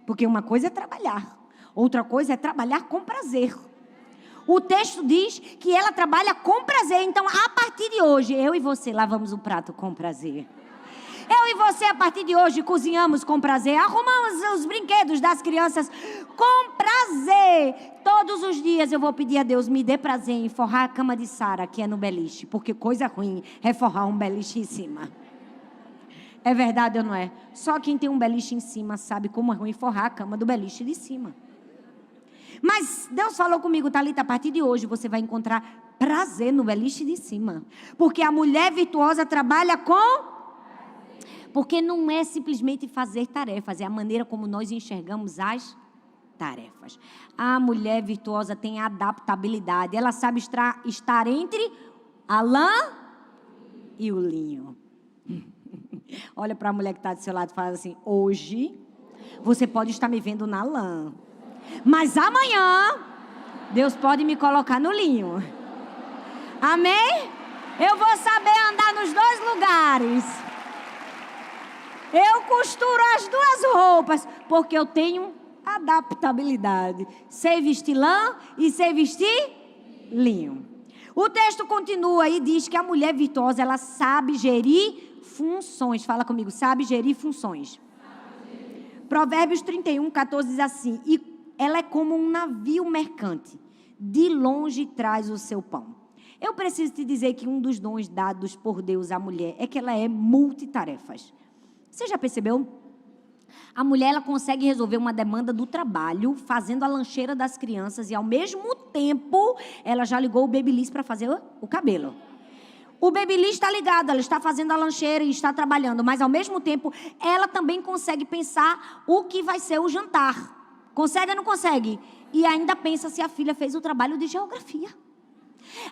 Porque uma coisa é trabalhar, outra coisa é trabalhar com prazer. O texto diz que ela trabalha com prazer. Então, a partir de hoje, eu e você lavamos o prato com prazer. Eu e você, a partir de hoje, cozinhamos com prazer. Arrumamos os brinquedos das crianças com prazer. Todos os dias eu vou pedir a Deus, me dê prazer em forrar a cama de Sara, que é no beliche. Porque coisa ruim é forrar um beliche em cima. É verdade ou não é? Só quem tem um beliche em cima sabe como é ruim forrar a cama do beliche de cima. Mas Deus falou comigo, Thalita, a partir de hoje você vai encontrar prazer no beliche de cima. Porque a mulher virtuosa trabalha com... Porque não é simplesmente fazer tarefas, é a maneira como nós enxergamos as tarefas. A mulher virtuosa tem adaptabilidade, ela sabe estar entre a lã e o linho. Olha para a mulher que está do seu lado e fala assim, hoje você pode estar me vendo na lã, mas amanhã Deus pode me colocar no linho. Amém? Eu vou saber andar nos dois lugares. Eu costuro as duas roupas, porque eu tenho adaptabilidade. Sei vestir lã e sei vestir linho. O texto continua e diz que a mulher virtuosa, ela sabe gerir funções. Fala comigo, sabe gerir funções. Provérbios 31, 14 diz assim, e ela é como um navio mercante, de longe traz o seu pão. Eu preciso te dizer que um dos dons dados por Deus à mulher é que ela é multitarefas. Você já percebeu? A mulher, ela consegue resolver uma demanda do trabalho, fazendo a lancheira das crianças, e ao mesmo tempo, ela já ligou o Babyliss para fazer o cabelo. O Babyliss está ligado, ela está fazendo a lancheira e está trabalhando, mas ao mesmo tempo, ela também consegue pensar o que vai ser o jantar. Consegue ou não consegue? E ainda pensa se a filha fez o trabalho de geografia.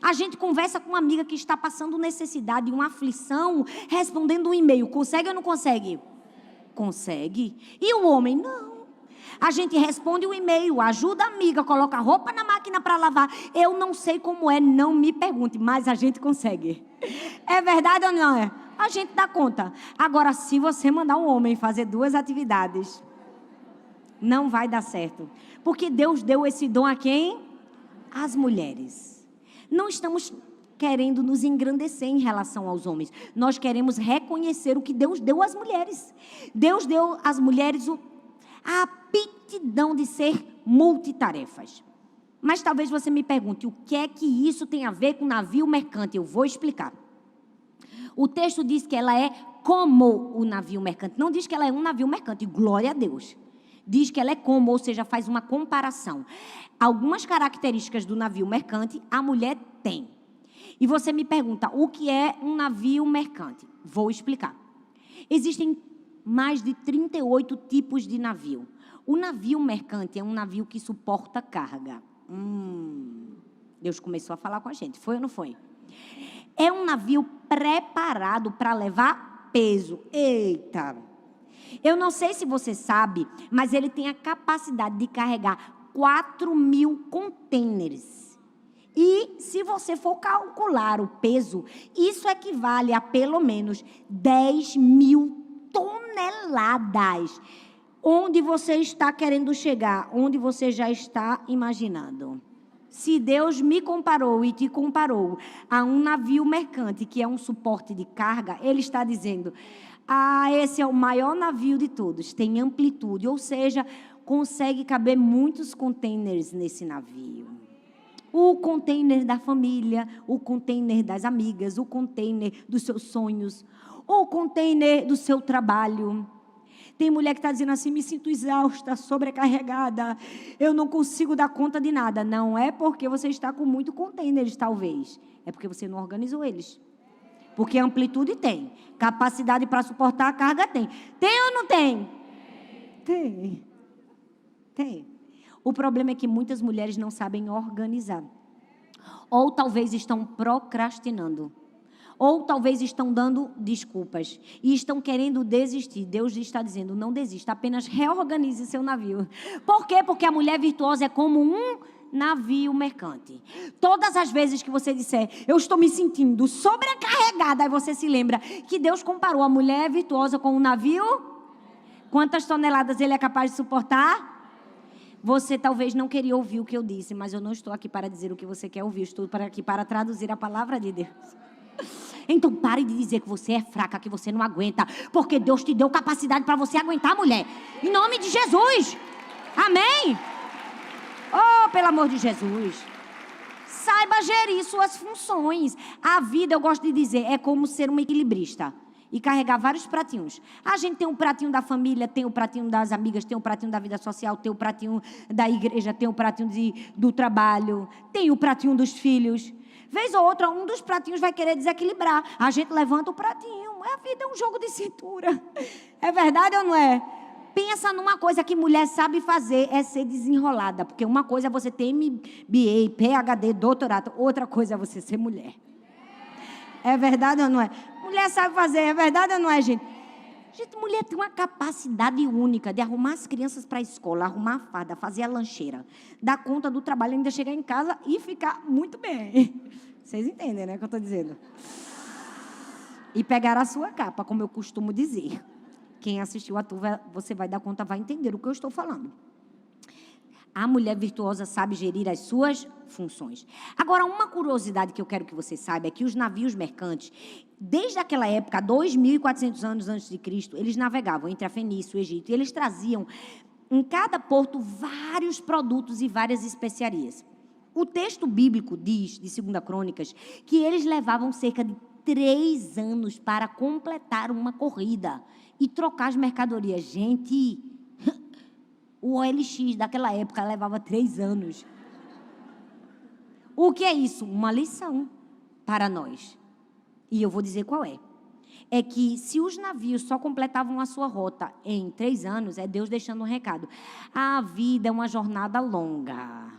A gente conversa com uma amiga que está passando necessidade, uma aflição, respondendo um e-mail. Consegue ou não consegue? Consegue. E o homem? Não. A gente responde o e-mail, ajuda a amiga, coloca a roupa na máquina para lavar. Eu não sei como é, não me pergunte, mas a gente consegue. É verdade ou não é? A gente dá conta. Agora, se você mandar um homem fazer 2 atividades, não vai dar certo. Porque Deus deu esse dom a quem? Às mulheres. Não estamos querendo nos engrandecer em relação aos homens. Nós queremos reconhecer o que Deus deu às mulheres. Deus deu às mulheres a aptidão de ser multitarefas. Mas talvez você me pergunte, o que é que isso tem a ver com navio mercante? Eu vou explicar. O texto diz que ela é como o navio mercante. Não diz que ela é um navio mercante, glória a Deus. Diz que ela é como, ou seja, faz uma comparação. Algumas características do navio mercante a mulher tem. E você me pergunta, o que é um navio mercante? Vou explicar. Existem mais de 38 tipos de navio. O navio mercante é um navio que suporta carga. Deus começou a falar com a gente, foi ou não foi? É um navio preparado para levar peso. Eita! Eu não sei se você sabe, mas ele tem a capacidade de carregar 4.000 contêineres. E se você for calcular o peso, isso equivale a pelo menos 10.000 toneladas. Onde você está querendo chegar? Onde você já está imaginando? Se Deus me comparou e te comparou a um navio mercante, que é um suporte de carga, Ele está dizendo, esse é o maior navio de todos, tem amplitude, ou seja, consegue caber muitos containers nesse navio. O container da família, o container das amigas, o container dos seus sonhos, o container do seu trabalho. Tem mulher que está dizendo assim, me sinto exausta, sobrecarregada, eu não consigo dar conta de nada. Não é porque você está com muito containers, talvez. É porque você não organizou eles. Porque amplitude tem, capacidade para suportar a carga tem. Tem ou não tem? Tem. Tem. O problema é que muitas mulheres não sabem organizar. Ou talvez estão procrastinando. Ou talvez estão dando desculpas e estão querendo desistir. Deus está dizendo, não desista, apenas reorganize seu navio. Por quê? Porque a mulher virtuosa é como um navio mercante. Todas as vezes que você disser, eu estou me sentindo sobrecarregada, aí você se lembra que Deus comparou a mulher virtuosa com um navio. Quantas toneladas ele é capaz de suportar? Você talvez não queria ouvir o que eu disse, mas eu não estou aqui para dizer o que você quer ouvir, estou aqui para traduzir a palavra de Deus. Então pare de dizer que você é fraca, que você não aguenta, porque Deus te deu capacidade para você aguentar, mulher. Em nome de Jesus. Amém? Oh, pelo amor de Jesus. Saiba gerir suas funções. A vida, eu gosto de dizer, é como ser uma equilibrista e carregar vários pratinhos. A gente tem um pratinho da família, tem o pratinho das amigas, tem o pratinho da vida social, tem o pratinho da igreja, tem o pratinho do trabalho, tem o pratinho dos filhos. Vez ou outra, um dos pratinhos vai querer desequilibrar. A gente levanta o pratinho. A vida é um jogo de cintura. É verdade ou não é? Pensa numa coisa que mulher sabe fazer, é ser desenrolada. Porque uma coisa é você ter MBA, PhD, doutorado. Outra coisa é você ser mulher. É verdade ou não é? Mulher sabe fazer, é verdade ou não é, gente? Gente, mulher tem uma capacidade única de arrumar as crianças para a escola, arrumar a farda, fazer a lancheira, dar conta do trabalho, ainda chegar em casa e ficar muito bem. Vocês entendem, né, o que eu estou dizendo? E pegar a sua capa, como eu costumo dizer. Quem assistiu a tu, você vai dar conta, vai entender o que eu estou falando. A mulher virtuosa sabe gerir as suas funções. Agora, uma curiosidade que eu quero que você saiba é que os navios mercantes, desde aquela época, 2.400 anos antes de Cristo, eles navegavam entre a Fenícia e o Egito. E eles traziam em cada porto vários produtos e várias especiarias. O texto bíblico diz, de 2 Crônicas, que eles levavam cerca de 3 anos para completar uma corrida e trocar as mercadorias. Gente, o OLX daquela época levava 3 anos. O que é isso? Uma lição para nós. E eu vou dizer qual é. É que se os navios só completavam a sua rota em 3 anos, é Deus deixando um recado. A vida é uma jornada longa.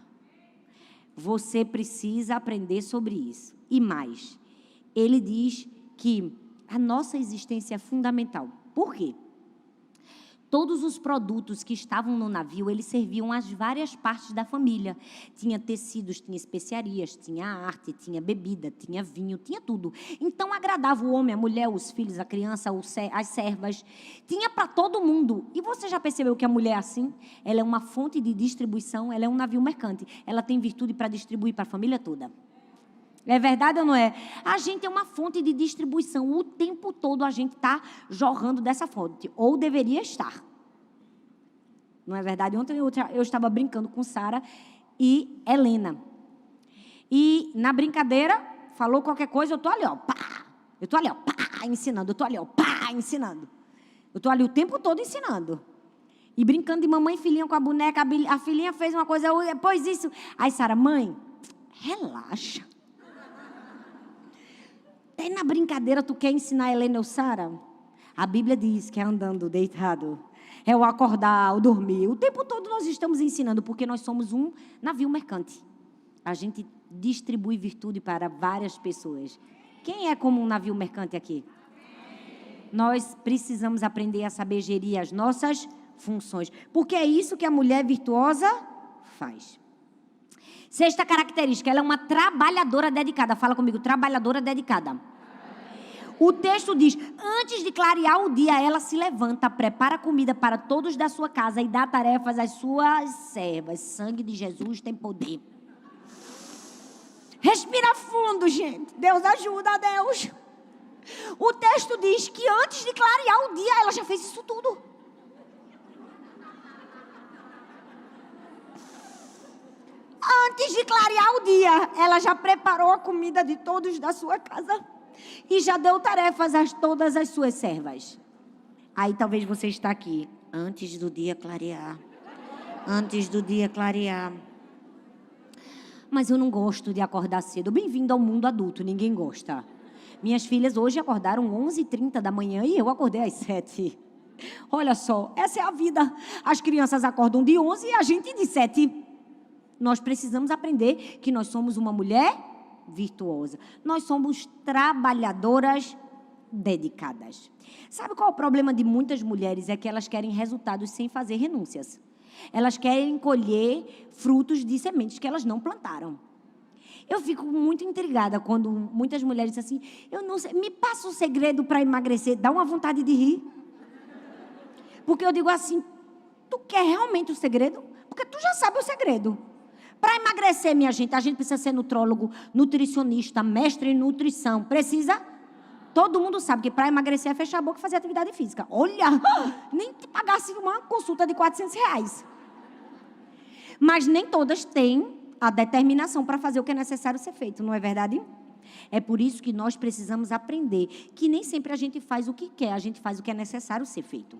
Você precisa aprender sobre isso. E mais, ele diz que a nossa existência é fundamental. Por quê? Todos os produtos que estavam no navio, eles serviam às várias partes da família. Tinha tecidos, tinha especiarias, tinha arte, tinha bebida, tinha vinho, tinha tudo. Então, agradava o homem, a mulher, os filhos, a criança, as servas. Tinha para todo mundo. E você já percebeu que a mulher é assim? Ela é uma fonte de distribuição, ela é um navio mercante. Ela tem virtude para distribuir para a família toda. É verdade ou não é? A gente é uma fonte de distribuição. O tempo todo a gente está jorrando dessa fonte. Ou deveria estar. Não é verdade? Ontem eu estava brincando com Sara e Helena. E na brincadeira, falou qualquer coisa, eu estou ali, ó, pá. Eu estou ali, ó, pá, ensinando. Eu estou ali, ó, pá, ensinando. Eu estou ali o tempo todo ensinando. E brincando de mamãe e filhinha com a boneca. A filhinha fez uma coisa, pois isso. Aí Sara, mãe, relaxa. Até na brincadeira, tu quer ensinar a Helena ou Sara? A Bíblia diz que é andando deitado, é o acordar, o dormir. O tempo todo nós estamos ensinando, porque nós somos um navio mercante. A gente distribui virtude para várias pessoas. Quem é como um navio mercante aqui? Nós precisamos aprender a saber gerir as nossas funções, porque é isso que a mulher virtuosa faz. 6ª característica, ela é uma trabalhadora dedicada. Fala comigo, trabalhadora dedicada. O texto diz, antes de clarear o dia, ela se levanta, prepara comida para todos da sua casa e dá tarefas às suas servas. Sangue de Jesus tem poder. Respira fundo, gente. Deus ajuda, Deus. O texto diz que antes de clarear o dia, ela já fez isso tudo. Antes de clarear o dia, ela já preparou a comida de todos da sua casa e já deu tarefas a todas as suas servas. Aí talvez você está aqui, antes do dia clarear. Antes do dia clarear. Mas eu não gosto de acordar cedo. Bem-vindo ao mundo adulto, ninguém gosta. Minhas filhas hoje acordaram 11h30 da manhã e eu acordei às 7. Olha só, essa é a vida. As crianças acordam de 11 e a gente de 7. Nós precisamos aprender que nós somos uma mulher virtuosa. Nós somos trabalhadoras dedicadas. Sabe qual é o problema de muitas mulheres? É que elas querem resultados sem fazer renúncias. Elas querem colher frutos de sementes que elas não plantaram. Eu fico muito intrigada quando muitas mulheres dizem assim, eu não sei, me passa o segredo para emagrecer. Dá uma vontade de rir. Porque eu digo assim, tu quer realmente o segredo? Porque tu já sabe o segredo. Para emagrecer, minha gente, a gente precisa ser nutrólogo, nutricionista, mestre em nutrição. Precisa? Todo mundo sabe que para emagrecer é fechar a boca e fazer atividade física. Olha, nem te pagasse uma consulta de R$400. Mas nem todas têm a determinação para fazer o que é necessário ser feito, não é verdade? É por isso que nós precisamos aprender que nem sempre a gente faz o que quer, a gente faz o que é necessário ser feito.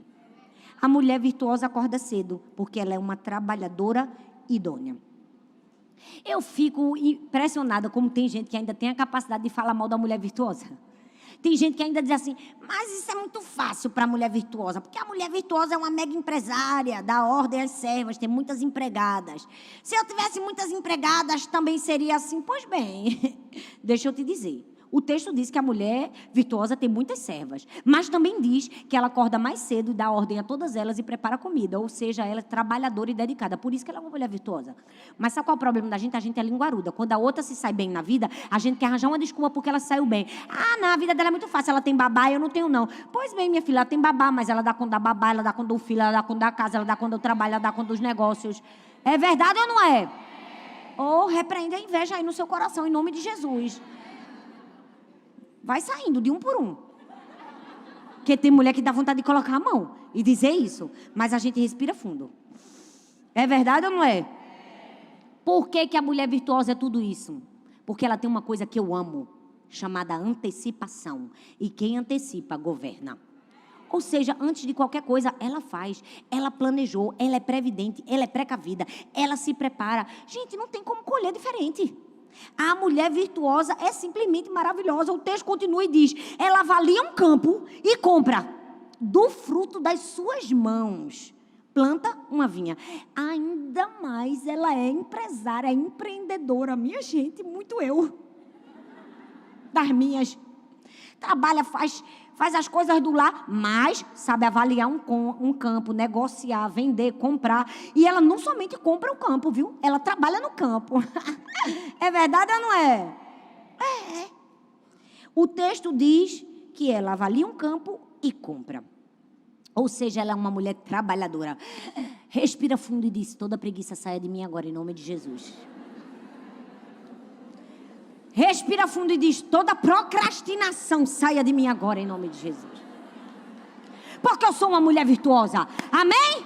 A mulher virtuosa acorda cedo, porque ela é uma trabalhadora idônea. Eu fico impressionada como tem gente que ainda tem a capacidade de falar mal da mulher virtuosa. Tem gente que ainda diz assim, mas isso é muito fácil para a mulher virtuosa, porque a mulher virtuosa é uma mega empresária, dá ordem às servas, tem muitas empregadas. Se eu tivesse muitas empregadas, também seria assim. Pois bem, deixa eu te dizer. O texto diz que a mulher virtuosa tem muitas servas, mas também diz que ela acorda mais cedo e dá ordem a todas elas e prepara comida, ou seja, ela é trabalhadora e dedicada, por isso que ela é uma mulher virtuosa. Mas sabe qual é o problema da gente? A gente é linguaruda. Quando a outra se sai bem na vida, a gente quer arranjar uma desculpa porque ela saiu bem. Ah, não, a vida dela é muito fácil, ela tem babá e eu não tenho não. Pois bem, minha filha, ela tem babá, mas ela dá conta da babá, ela dá conta do filho, ela dá conta da casa, ela dá conta do trabalho, ela dá conta dos negócios. É verdade ou não é? Ou repreende a inveja aí no seu coração, em nome de Jesus. Vai saindo de um por um. Porque tem mulher que dá vontade de colocar a mão e dizer isso. Mas a gente respira fundo. É verdade ou não é? Por que a mulher virtuosa é tudo isso? Porque ela tem uma coisa que eu amo. chamada antecipação. E quem antecipa, governa. Ou seja, antes de qualquer coisa, ela faz. Ela planejou, ela é previdente, ela é precavida, ela se prepara. Gente, não tem como colher diferente. A mulher virtuosa é simplesmente maravilhosa. O texto continua e diz: ela avalia um campo e compra do fruto das suas mãos. Planta uma vinha. Ainda mais ela é empresária, é empreendedora. Minha gente, muito eu. Das minhas. Trabalha, faz as coisas do lar, mas sabe avaliar um campo, negociar, vender, comprar. E ela não somente compra o campo, viu? Ela trabalha no campo. É verdade ou não é? É. O texto diz que ela avalia um campo e compra. Ou seja, ela é uma mulher trabalhadora. Respira fundo e diz: toda preguiça saia de mim agora, em nome de Jesus. Respira fundo e diz: toda procrastinação saia de mim agora, em nome de Jesus. Porque eu sou uma mulher virtuosa. Amém?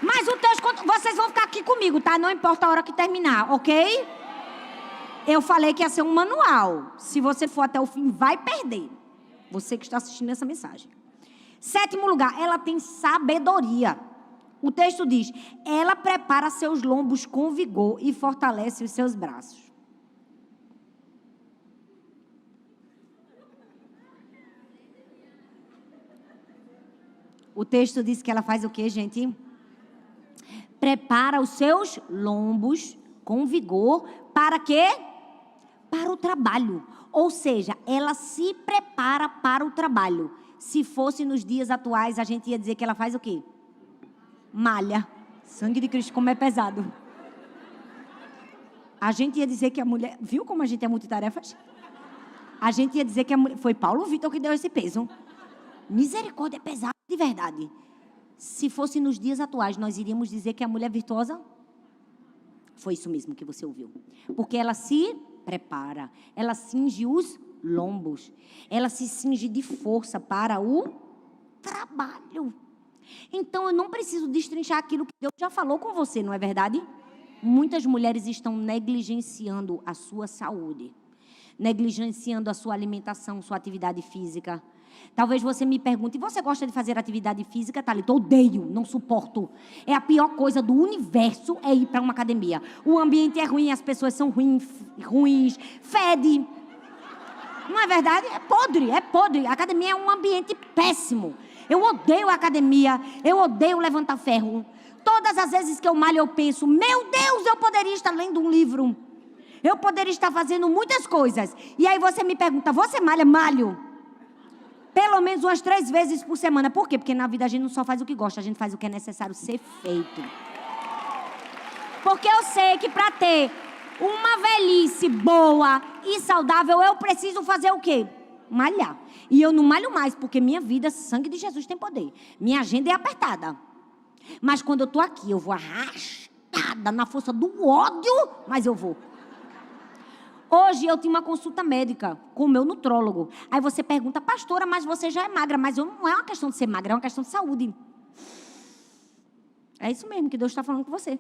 Mas o texto, vocês vão ficar aqui comigo, tá? Não importa a hora que terminar, ok? Eu falei que ia ser um manual. Se você for até o fim, vai perder. Você que está assistindo essa mensagem. 7º lugar, ela tem sabedoria. O texto diz: ela prepara seus lombos com vigor e fortalece os seus braços. O texto diz que ela faz o quê, gente? Prepara os seus lombos com vigor para quê? Para o trabalho. Ou seja, ela se prepara para o trabalho. Se fosse nos dias atuais, a gente ia dizer que ela faz o quê? Malha. Sangue de Cristo, como é pesado. A gente ia dizer que a mulher... Viu como a gente é multitarefas? A gente ia dizer que a mulher... Foi Paulo Vitor que deu esse peso. Misericórdia, é pesado de verdade. Se fosse nos dias atuais, nós iríamos dizer que a mulher virtuosa... Foi isso mesmo que você ouviu. Porque ela se prepara. Ela cinge os lombos. Ela se cinge de força para o trabalho. Então, eu não preciso destrinchar aquilo que Deus já falou com você, não é verdade? Muitas mulheres estão negligenciando a sua saúde, negligenciando a sua alimentação, sua atividade física. Talvez você me pergunte: você gosta de fazer atividade física, Thalita? Odeio, não suporto. É a pior coisa do universo é ir para uma academia. O ambiente é ruim, as pessoas são ruins, fede. Não é verdade? É podre, é podre. A academia é um ambiente péssimo. Eu odeio a academia, eu odeio levantar ferro. Todas as vezes que eu malho, eu penso: meu Deus, eu poderia estar lendo um livro. Eu poderia estar fazendo muitas coisas. E aí você me pergunta: você malha? Malho. Pelo menos umas 3 vezes por semana. Por quê? Porque na vida a gente não só faz o que gosta, a gente faz o que é necessário ser feito. Porque eu sei que para ter uma velhice boa e saudável, eu preciso fazer o quê? Malhar. E eu não malho mais, porque minha vida, sangue de Jesus tem poder. Minha agenda é apertada. Mas quando eu estou aqui, eu vou arrastada na força do ódio, mas eu vou. Hoje eu tinha uma consulta médica com o meu nutrólogo. Aí você pergunta: pastora, mas você já é magra. Mas não é uma questão de ser magra, é uma questão de saúde. É isso mesmo que Deus está falando com você.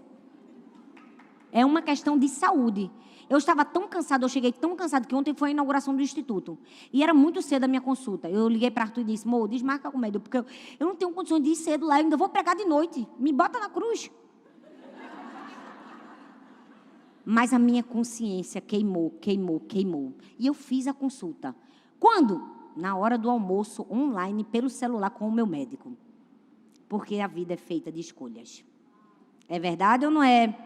É uma questão de saúde. Eu estava tão cansada, eu cheguei tão cansada, que ontem foi a inauguração do instituto. E era muito cedo a minha consulta. Eu liguei para Arthur e disse: amor, desmarca com o médico, porque eu não tenho condições de ir cedo lá, eu ainda vou pregar de noite. Me bota na cruz. Mas a minha consciência queimou. E eu fiz a consulta. Quando? Na hora do almoço, online, pelo celular, com o meu médico. Porque a vida é feita de escolhas. É verdade ou não é?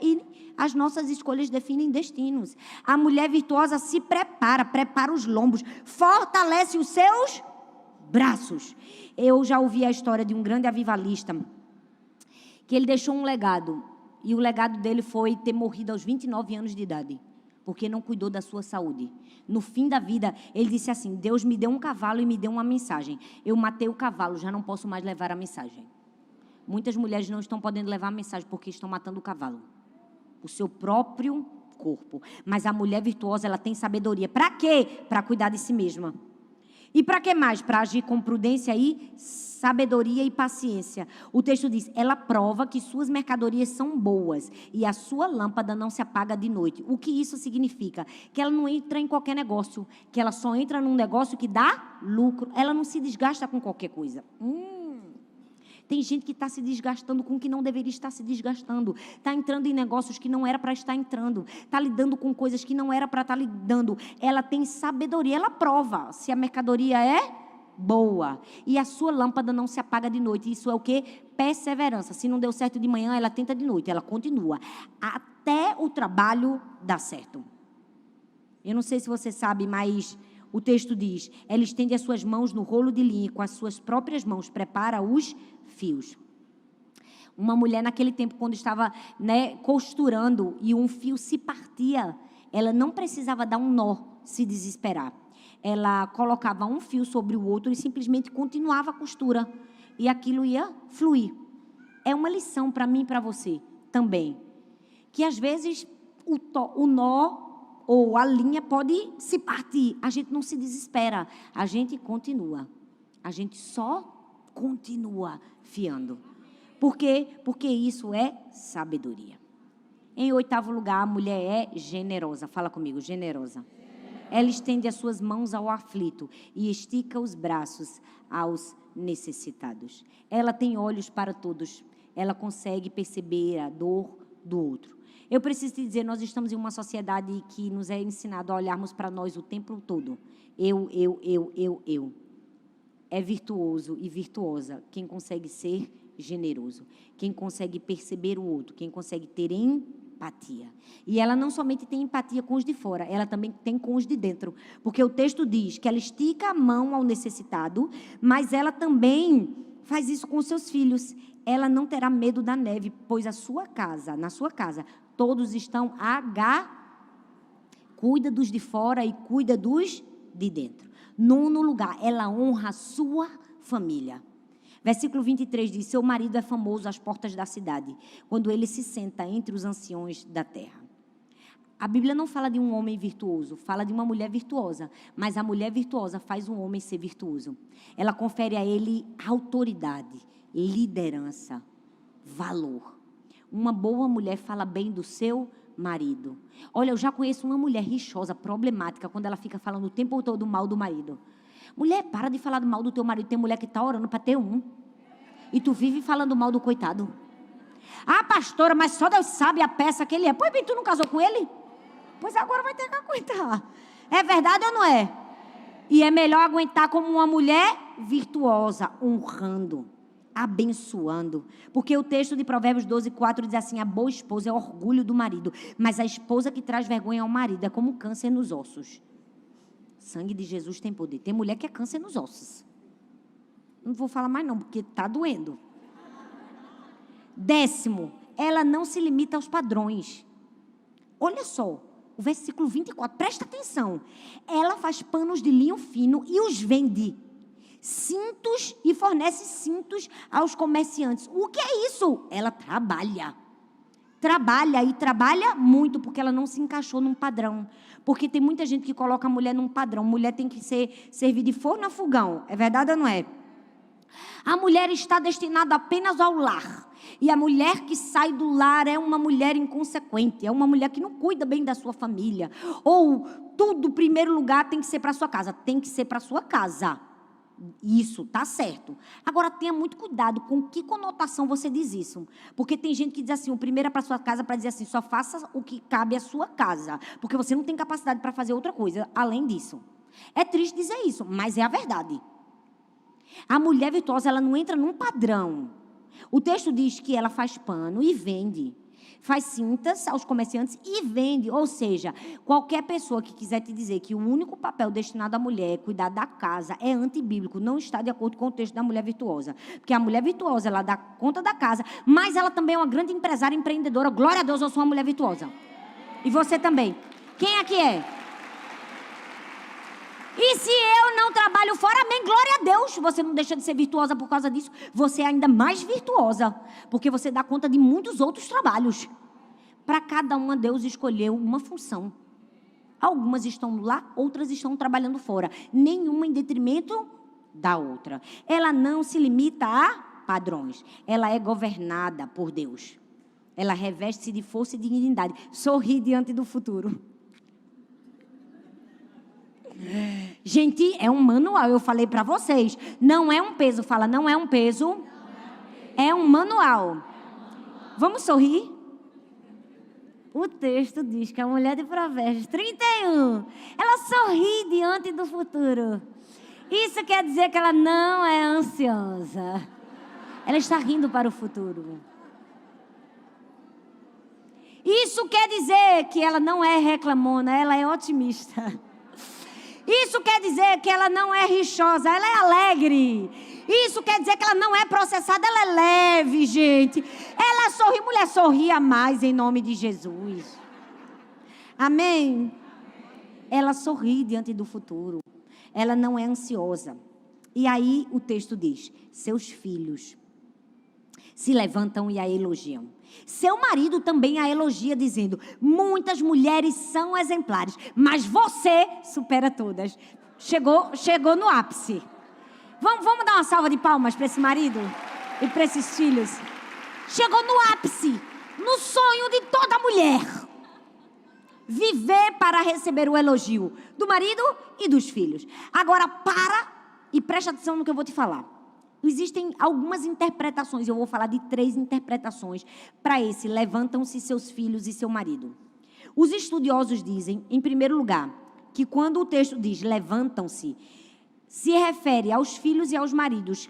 E as nossas escolhas definem destinos. A mulher virtuosa se prepara os lombos, fortalece os seus braços. Eu já ouvi a história de um grande avivalista, que ele deixou um legado. E o legado dele foi ter morrido aos 29 anos de idade, porque não cuidou da sua saúde. No fim da vida, ele disse assim: Deus me deu um cavalo e me deu uma mensagem. Eu matei o cavalo, já não posso mais levar a mensagem. Muitas mulheres não estão podendo levar a mensagem porque estão matando o cavalo, o seu próprio corpo. Mas a mulher virtuosa, ela tem sabedoria. Para quê? Para cuidar de si mesma. E para que mais? Para agir com prudência e sabedoria e paciência. O texto diz, ela prova que suas mercadorias são boas e a sua lâmpada não se apaga de noite. O que isso significa? Que ela não entra em qualquer negócio, que ela só entra num negócio que dá lucro. Ela não se desgasta com qualquer coisa. Tem gente que está se desgastando com o que não deveria estar se desgastando. Está entrando em negócios que não era para estar entrando. Está lidando com coisas que não era para estar lidando. Ela tem sabedoria, ela prova se a mercadoria é boa. E a sua lâmpada não se apaga de noite. Isso é o quê? Perseverança. Se não deu certo de manhã, ela tenta de noite. Ela continua. Até o trabalho dar certo. Eu não sei se você sabe, mas o texto diz, ela estende as suas mãos no rolo de linha e com as suas próprias mãos prepara os fios. Uma mulher naquele tempo, quando estava costurando e um fio se partia, ela não precisava dar um nó, se desesperar. Ela colocava um fio sobre o outro e simplesmente continuava a costura. E aquilo ia fluir. É uma lição para mim e para você também. Que às vezes o nó ou a linha pode se partir. A gente não se desespera. A gente continua. A gente só continua fiando. Por quê? Porque isso é sabedoria. Em 8º lugar, a mulher é generosa. Fala comigo, generosa. Ela estende as suas mãos ao aflito e estica os braços aos necessitados. Ela tem olhos para todos. Ela consegue perceber a dor do outro. Eu preciso te dizer, nós estamos em uma sociedade que nos é ensinado a olharmos para nós o tempo todo. Eu. É virtuoso e virtuosa quem consegue ser generoso, quem consegue perceber o outro, quem consegue ter empatia. E ela não somente tem empatia com os de fora, ela também tem com os de dentro. Porque o texto diz que ela estica a mão ao necessitado, mas ela também faz isso com os seus filhos. Ela não terá medo da neve, pois na sua casa, todos estão cuida dos de fora e cuida dos de dentro. 9º lugar, ela honra a sua família. Versículo 23 diz, seu marido é famoso às portas da cidade, quando ele se senta entre os anciões da terra. A Bíblia não fala de um homem virtuoso, fala de uma mulher virtuosa. Mas a mulher virtuosa faz um homem ser virtuoso. Ela confere a ele autoridade, liderança, valor. Uma boa mulher fala bem do seu marido. Olha, eu já conheço uma mulher rixosa, problemática, quando ela fica falando o tempo todo mal do marido. Mulher, para de falar mal do teu marido. Tem mulher que está orando para ter um. E tu vive falando mal do coitado. Ah, pastora, mas só Deus sabe a peça que ele é. Pois bem, tu não casou com ele? Pois agora vai ter que aguentar. É verdade ou não é? E é melhor aguentar como uma mulher virtuosa, honrando, abençoando. Porque o texto de Provérbios 12:4 diz assim, a boa esposa é orgulho do marido, mas a esposa que traz vergonha ao marido é como câncer nos ossos. Sangue de Jesus tem poder. Tem mulher que é câncer nos ossos. Não vou falar mais não, porque está doendo. 10º, ela não se limita aos padrões. Olha só, o versículo 24, presta atenção. Ela faz panos de linho fino e os vende. Cintos e fornece cintos aos comerciantes. O que é isso? Ela trabalha. Trabalha e trabalha muito, porque ela não se encaixou num padrão. Porque tem muita gente que coloca a mulher num padrão. Mulher tem que servir de forno a fogão. É verdade ou não é? A mulher está destinada apenas ao lar. E a mulher que sai do lar é uma mulher inconsequente. É uma mulher que não cuida bem da sua família. Ou tudo, primeiro lugar, tem que ser para a sua casa. Tem que ser para a sua casa. Isso, tá certo. Agora, tenha muito cuidado com que conotação você diz isso. Porque tem gente que diz assim, o primeiro é para sua casa, para dizer assim, só faça o que cabe à sua casa. Porque você não tem capacidade para fazer outra coisa além disso. É triste dizer isso, mas é a verdade. A mulher virtuosa, ela não entra num padrão. O texto diz que ela faz pano e vende. Faz cintas aos comerciantes e vende. Ou seja, qualquer pessoa que quiser te dizer que o único papel destinado à mulher é cuidar da casa é antibíblico, não está de acordo com o texto da mulher virtuosa. Porque a mulher virtuosa, ela dá conta da casa, mas ela também é uma grande empresária, empreendedora. Glória a Deus, eu sou uma mulher virtuosa. E você também. Quem aqui é? E se eu não trabalho fora, amém, glória a Deus. Você não deixa de ser virtuosa por causa disso. Você é ainda mais virtuosa, porque você dá conta de muitos outros trabalhos. Para cada uma, Deus escolheu uma função. Algumas estão lá, outras estão trabalhando fora. Nenhuma em detrimento da outra. Ela não se limita a padrões. Ela é governada por Deus. Ela reveste-se de força e dignidade. Sorri diante do futuro. Gente, é um manual, eu falei para vocês. Não é um peso, fala, não é um peso. É um manual. Vamos sorrir? O texto diz que a mulher de Provérbios 31, ela sorri diante do futuro. Isso quer dizer que ela não é ansiosa. Ela está rindo para o futuro. Isso quer dizer que ela não é reclamona, ela é otimista. Isso quer dizer que ela não é rixosa, ela é alegre. Isso quer dizer que ela não é processada, ela é leve, gente. Ela sorri, mulher, sorria mais em nome de Jesus. Amém? Ela sorri diante do futuro. Ela não é ansiosa. E aí o texto diz, seus filhos se levantam e a elogiam. Seu marido também a elogia, dizendo, muitas mulheres são exemplares, mas você supera todas. Chegou no ápice. Vamos dar uma salva de palmas para esse marido e para esses filhos. Chegou no ápice, no sonho de toda mulher. Viver para receber o elogio do marido e dos filhos. Agora para e preste atenção no que eu vou te falar. Existem algumas interpretações, eu vou falar de 3 interpretações para esse levantam-se seus filhos e seu marido. Os estudiosos dizem, em primeiro lugar, que quando o texto diz levantam-se, se refere aos filhos e aos maridos,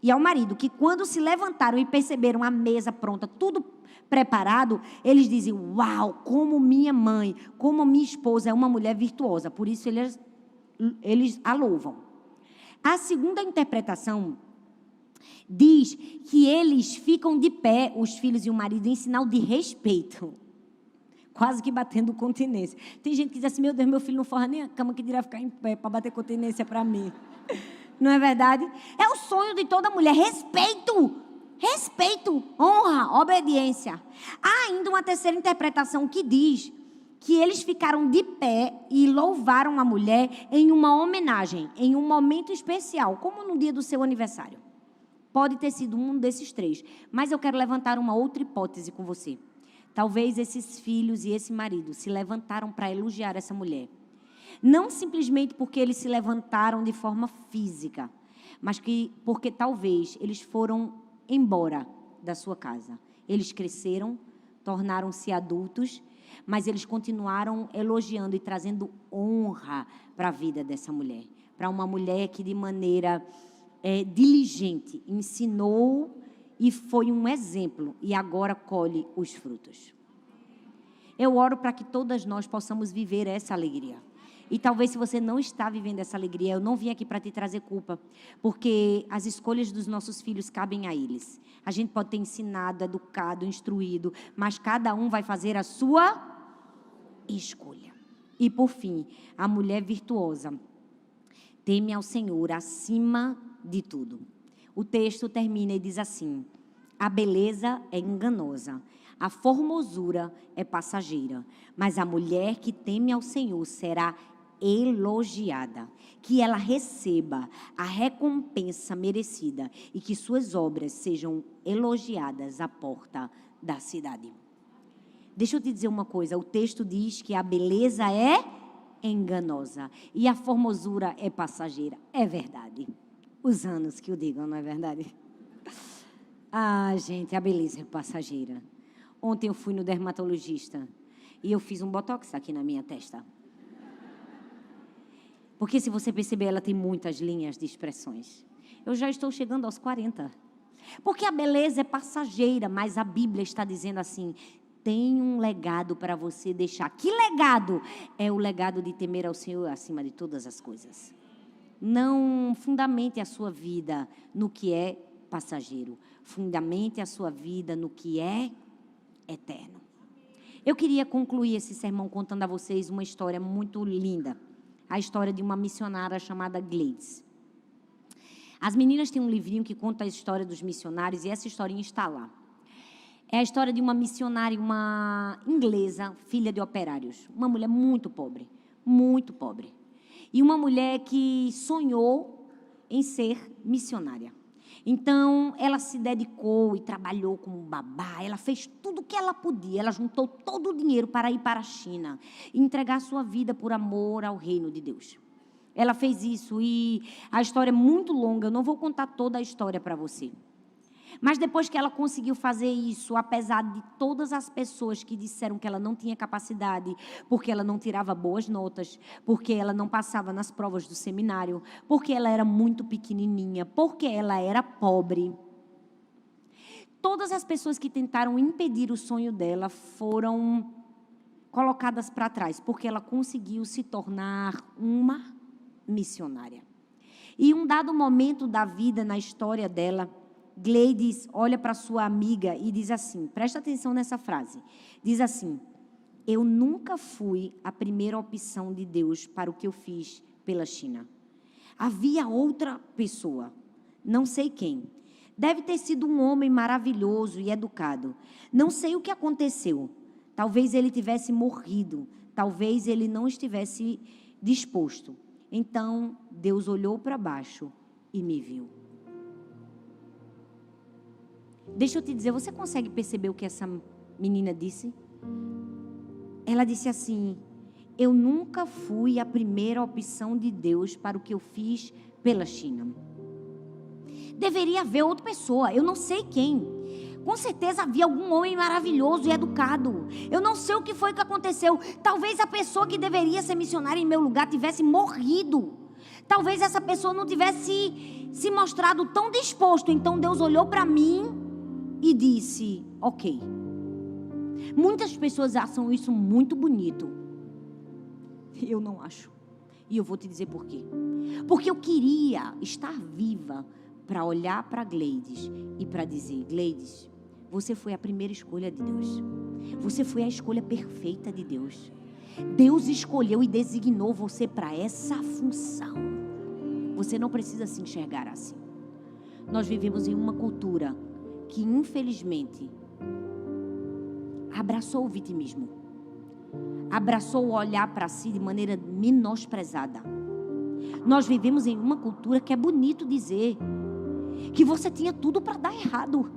e ao marido, que quando se levantaram e perceberam a mesa pronta, tudo preparado, eles dizem, uau, como minha mãe, como minha esposa é uma mulher virtuosa, por isso eles a louvam. A segunda interpretação diz que eles ficam de pé, os filhos e o marido, em sinal de respeito. Quase que batendo continência. Tem gente que diz assim, meu Deus, meu filho não forra nem a cama, que dirá ficar em pé para bater continência para mim. Não é verdade? É o sonho de toda mulher. Respeito, honra, obediência. Há ainda uma terceira interpretação que diz que eles ficaram de pé e louvaram a mulher em uma homenagem, em um momento especial, como no dia do seu aniversário. Pode ter sido um desses 3, mas eu quero levantar uma outra hipótese com você. Talvez esses filhos e esse marido se levantaram para elogiar essa mulher. Não simplesmente porque eles se levantaram de forma física, mas porque talvez eles foram embora da sua casa. Eles cresceram, tornaram-se adultos, mas eles continuaram elogiando e trazendo honra para a vida dessa mulher. Para uma mulher que de maneira diligente ensinou e foi um exemplo, e agora colhe os frutos. Eu oro para que todas nós possamos viver essa alegria. E talvez se você não está vivendo essa alegria, eu não vim aqui para te trazer culpa, porque as escolhas dos nossos filhos cabem a eles. A gente pode ter ensinado, educado, instruído, mas cada um vai fazer a sua escolha. E por fim, a mulher virtuosa teme ao Senhor acima de tudo. O texto termina e diz assim, a beleza é enganosa, a formosura é passageira, mas a mulher que teme ao Senhor será elogiada, que ela receba a recompensa merecida e que suas obras sejam elogiadas à porta da cidade. Deixa eu te dizer uma coisa, o texto diz que a beleza é enganosa e a formosura é passageira. É verdade. Os anos que o digam, não é verdade? Ah, gente, a beleza é passageira. Ontem eu fui no dermatologista e eu fiz um botox aqui na minha testa. Porque se você perceber, ela tem muitas linhas de expressões. Eu já estou chegando aos 40. Porque a beleza é passageira, mas a Bíblia está dizendo assim, tem um legado para você deixar. Que legado? É o legado de temer ao Senhor acima de todas as coisas. Não fundamente a sua vida no que é passageiro. Fundamente a sua vida no que é eterno. Eu queria concluir esse sermão contando a vocês uma história muito linda. A história de uma missionária chamada Gladys. As meninas têm um livrinho que conta a história dos missionários e essa historinha está lá. É a história de uma missionária, uma inglesa, filha de operários. Uma mulher muito pobre. muito pobre. E uma mulher que sonhou em ser missionária. Então, ela se dedicou e trabalhou como babá. Ela fez tudo o que ela podia. Ela juntou todo o dinheiro para ir para a China e entregar sua vida por amor ao reino de Deus. Ela fez isso e a história é muito longa. Eu não vou contar toda a história para você. Mas depois que ela conseguiu fazer isso, apesar de todas as pessoas que disseram que ela não tinha capacidade, porque ela não tirava boas notas, porque ela não passava nas provas do seminário, porque ela era muito pequenininha, porque ela era pobre. Todas as pessoas que tentaram impedir o sonho dela foram colocadas para trás, porque ela conseguiu se tornar uma missionária. E um dado momento da vida, na história dela, Gleides olha para sua amiga e diz assim, presta atenção nessa frase, diz assim: eu nunca fui a primeira opção de Deus para o que eu fiz pela China. Havia outra pessoa, não sei quem. Deve ter sido um homem maravilhoso e educado. Não sei o que aconteceu. Talvez ele tivesse morrido, talvez ele não estivesse disposto. Então, Deus olhou para baixo e me viu. Deixa eu te dizer, você consegue perceber o que essa menina disse? Ela disse assim: eu nunca fui a primeira opção de Deus para o que eu fiz pela China. Deveria haver outra pessoa, eu não sei quem. Com certeza havia algum homem maravilhoso e educado. Eu não sei o que foi que aconteceu. Talvez a pessoa que deveria ser missionária em meu lugar tivesse morrido. Talvez essa pessoa não tivesse se mostrado tão disposto. Então Deus olhou para mim e disse: ok. Muitas pessoas acham isso muito bonito. Eu não acho. E eu vou te dizer por quê. Porque eu queria estar viva para olhar para Gleides e para dizer: Gleides, você foi a primeira escolha de Deus. Você foi a escolha perfeita de Deus. Deus escolheu e designou você para essa função. Você não precisa se enxergar assim. Nós vivemos em uma cultura que, infelizmente, abraçou o vitimismo. Abraçou o olhar para si de maneira menosprezada. Nós vivemos em uma cultura que é bonito dizer que você tinha tudo para dar errado.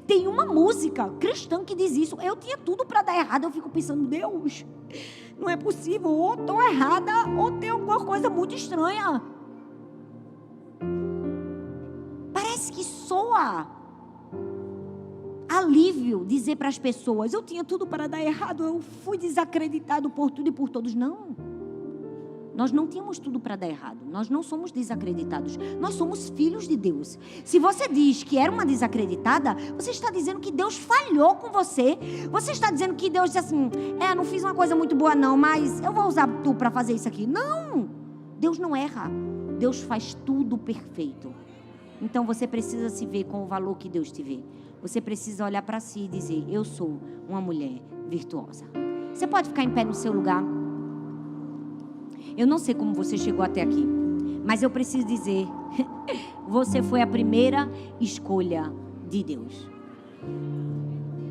Tem uma música cristã que diz isso: eu tinha tudo para dar errado. Eu fico pensando: Deus, não é possível, ou estou errada ou tem alguma coisa muito estranha. Parece que soa alívio dizer para as pessoas: eu tinha tudo para dar errado, eu fui desacreditado por tudo e por todos. Não, nós não tínhamos tudo para dar errado. Nós não somos desacreditados, nós somos filhos de Deus. Se você diz que era uma desacreditada, você está dizendo que Deus falhou com você. Você está dizendo que Deus disse assim: não fiz uma coisa muito boa não, mas eu vou usar tu para fazer isso aqui. Não, Deus não erra, Deus faz tudo perfeito. Então você precisa se ver com o valor que Deus te vê. Você precisa olhar para si e dizer: eu sou uma mulher virtuosa. Você pode ficar em pé no seu lugar? Eu não sei como você chegou até aqui, mas eu preciso dizer: você foi a primeira escolha de Deus.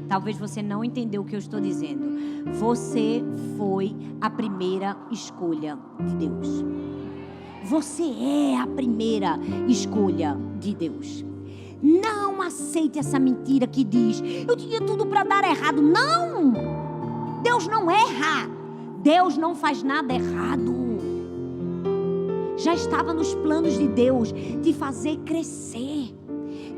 Talvez você não entendeu o que eu estou dizendo. Você foi a primeira escolha de Deus. Você é a primeira escolha de Deus. Não aceite essa mentira que diz: eu tinha tudo para dar errado. Não! Deus não erra. Deus não faz nada errado. Já estava nos planos de Deus de fazer crescer,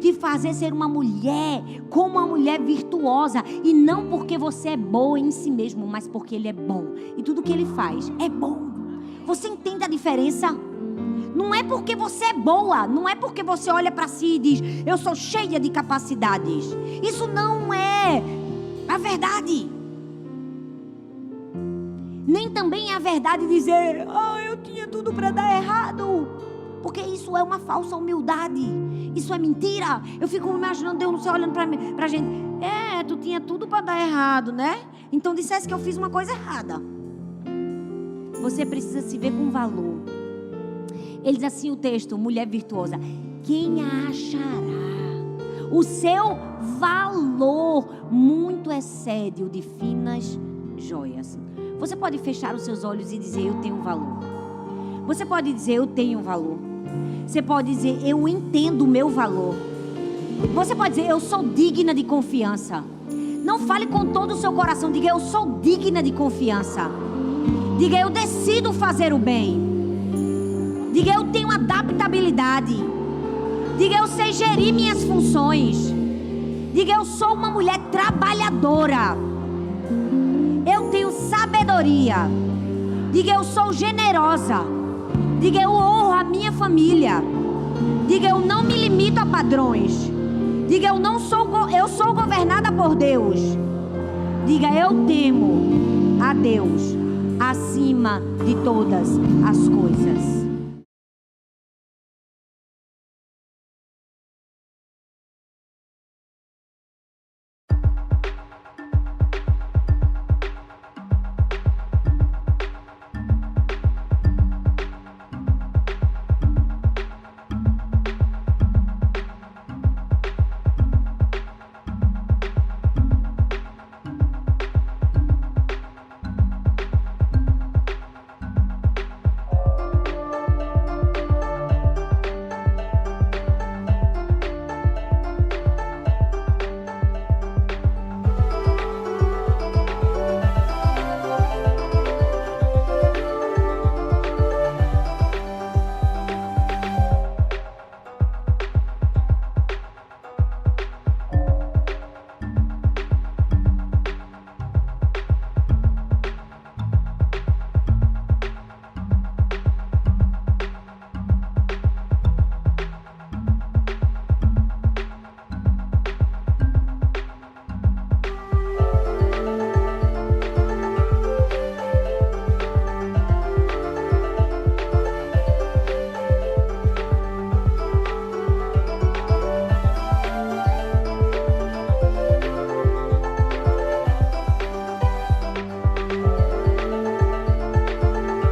de fazer ser uma mulher como uma mulher virtuosa. E não porque você é boa em si mesmo, mas porque Ele é bom. E tudo que Ele faz é bom. Você entende a diferença? Não é porque você é boa, não é porque você olha para si e diz: eu sou cheia de capacidades. Isso não é a verdade. Nem também é a verdade dizer: eu tinha tudo para dar errado. Porque isso é uma falsa humildade. Isso é mentira. Eu fico imaginando Deus no céu olhando para a gente: tu tinha tudo para dar errado, né? Então dissesse que eu fiz uma coisa errada. Você precisa se ver com valor. Ele diz assim, o texto: mulher virtuosa, quem a achará? O seu valor muito excede o de finas joias. Você pode fechar os seus olhos e dizer: eu tenho valor. Você pode dizer: eu tenho valor. Você pode dizer: eu entendo o meu valor. Você pode dizer: eu sou digna de confiança. Não fale com todo o seu coração. Diga: eu sou digna de confiança. Diga: eu decido fazer o bem. Diga: eu tenho adaptabilidade. Diga: eu sei gerir minhas funções. Diga: eu sou uma mulher trabalhadora. Eu tenho sabedoria. Diga: eu sou generosa. Diga: eu honro a minha família. Diga: eu não me limito a padrões. Diga: eu sou governada por Deus. Diga: eu temo a Deus acima de todas as coisas.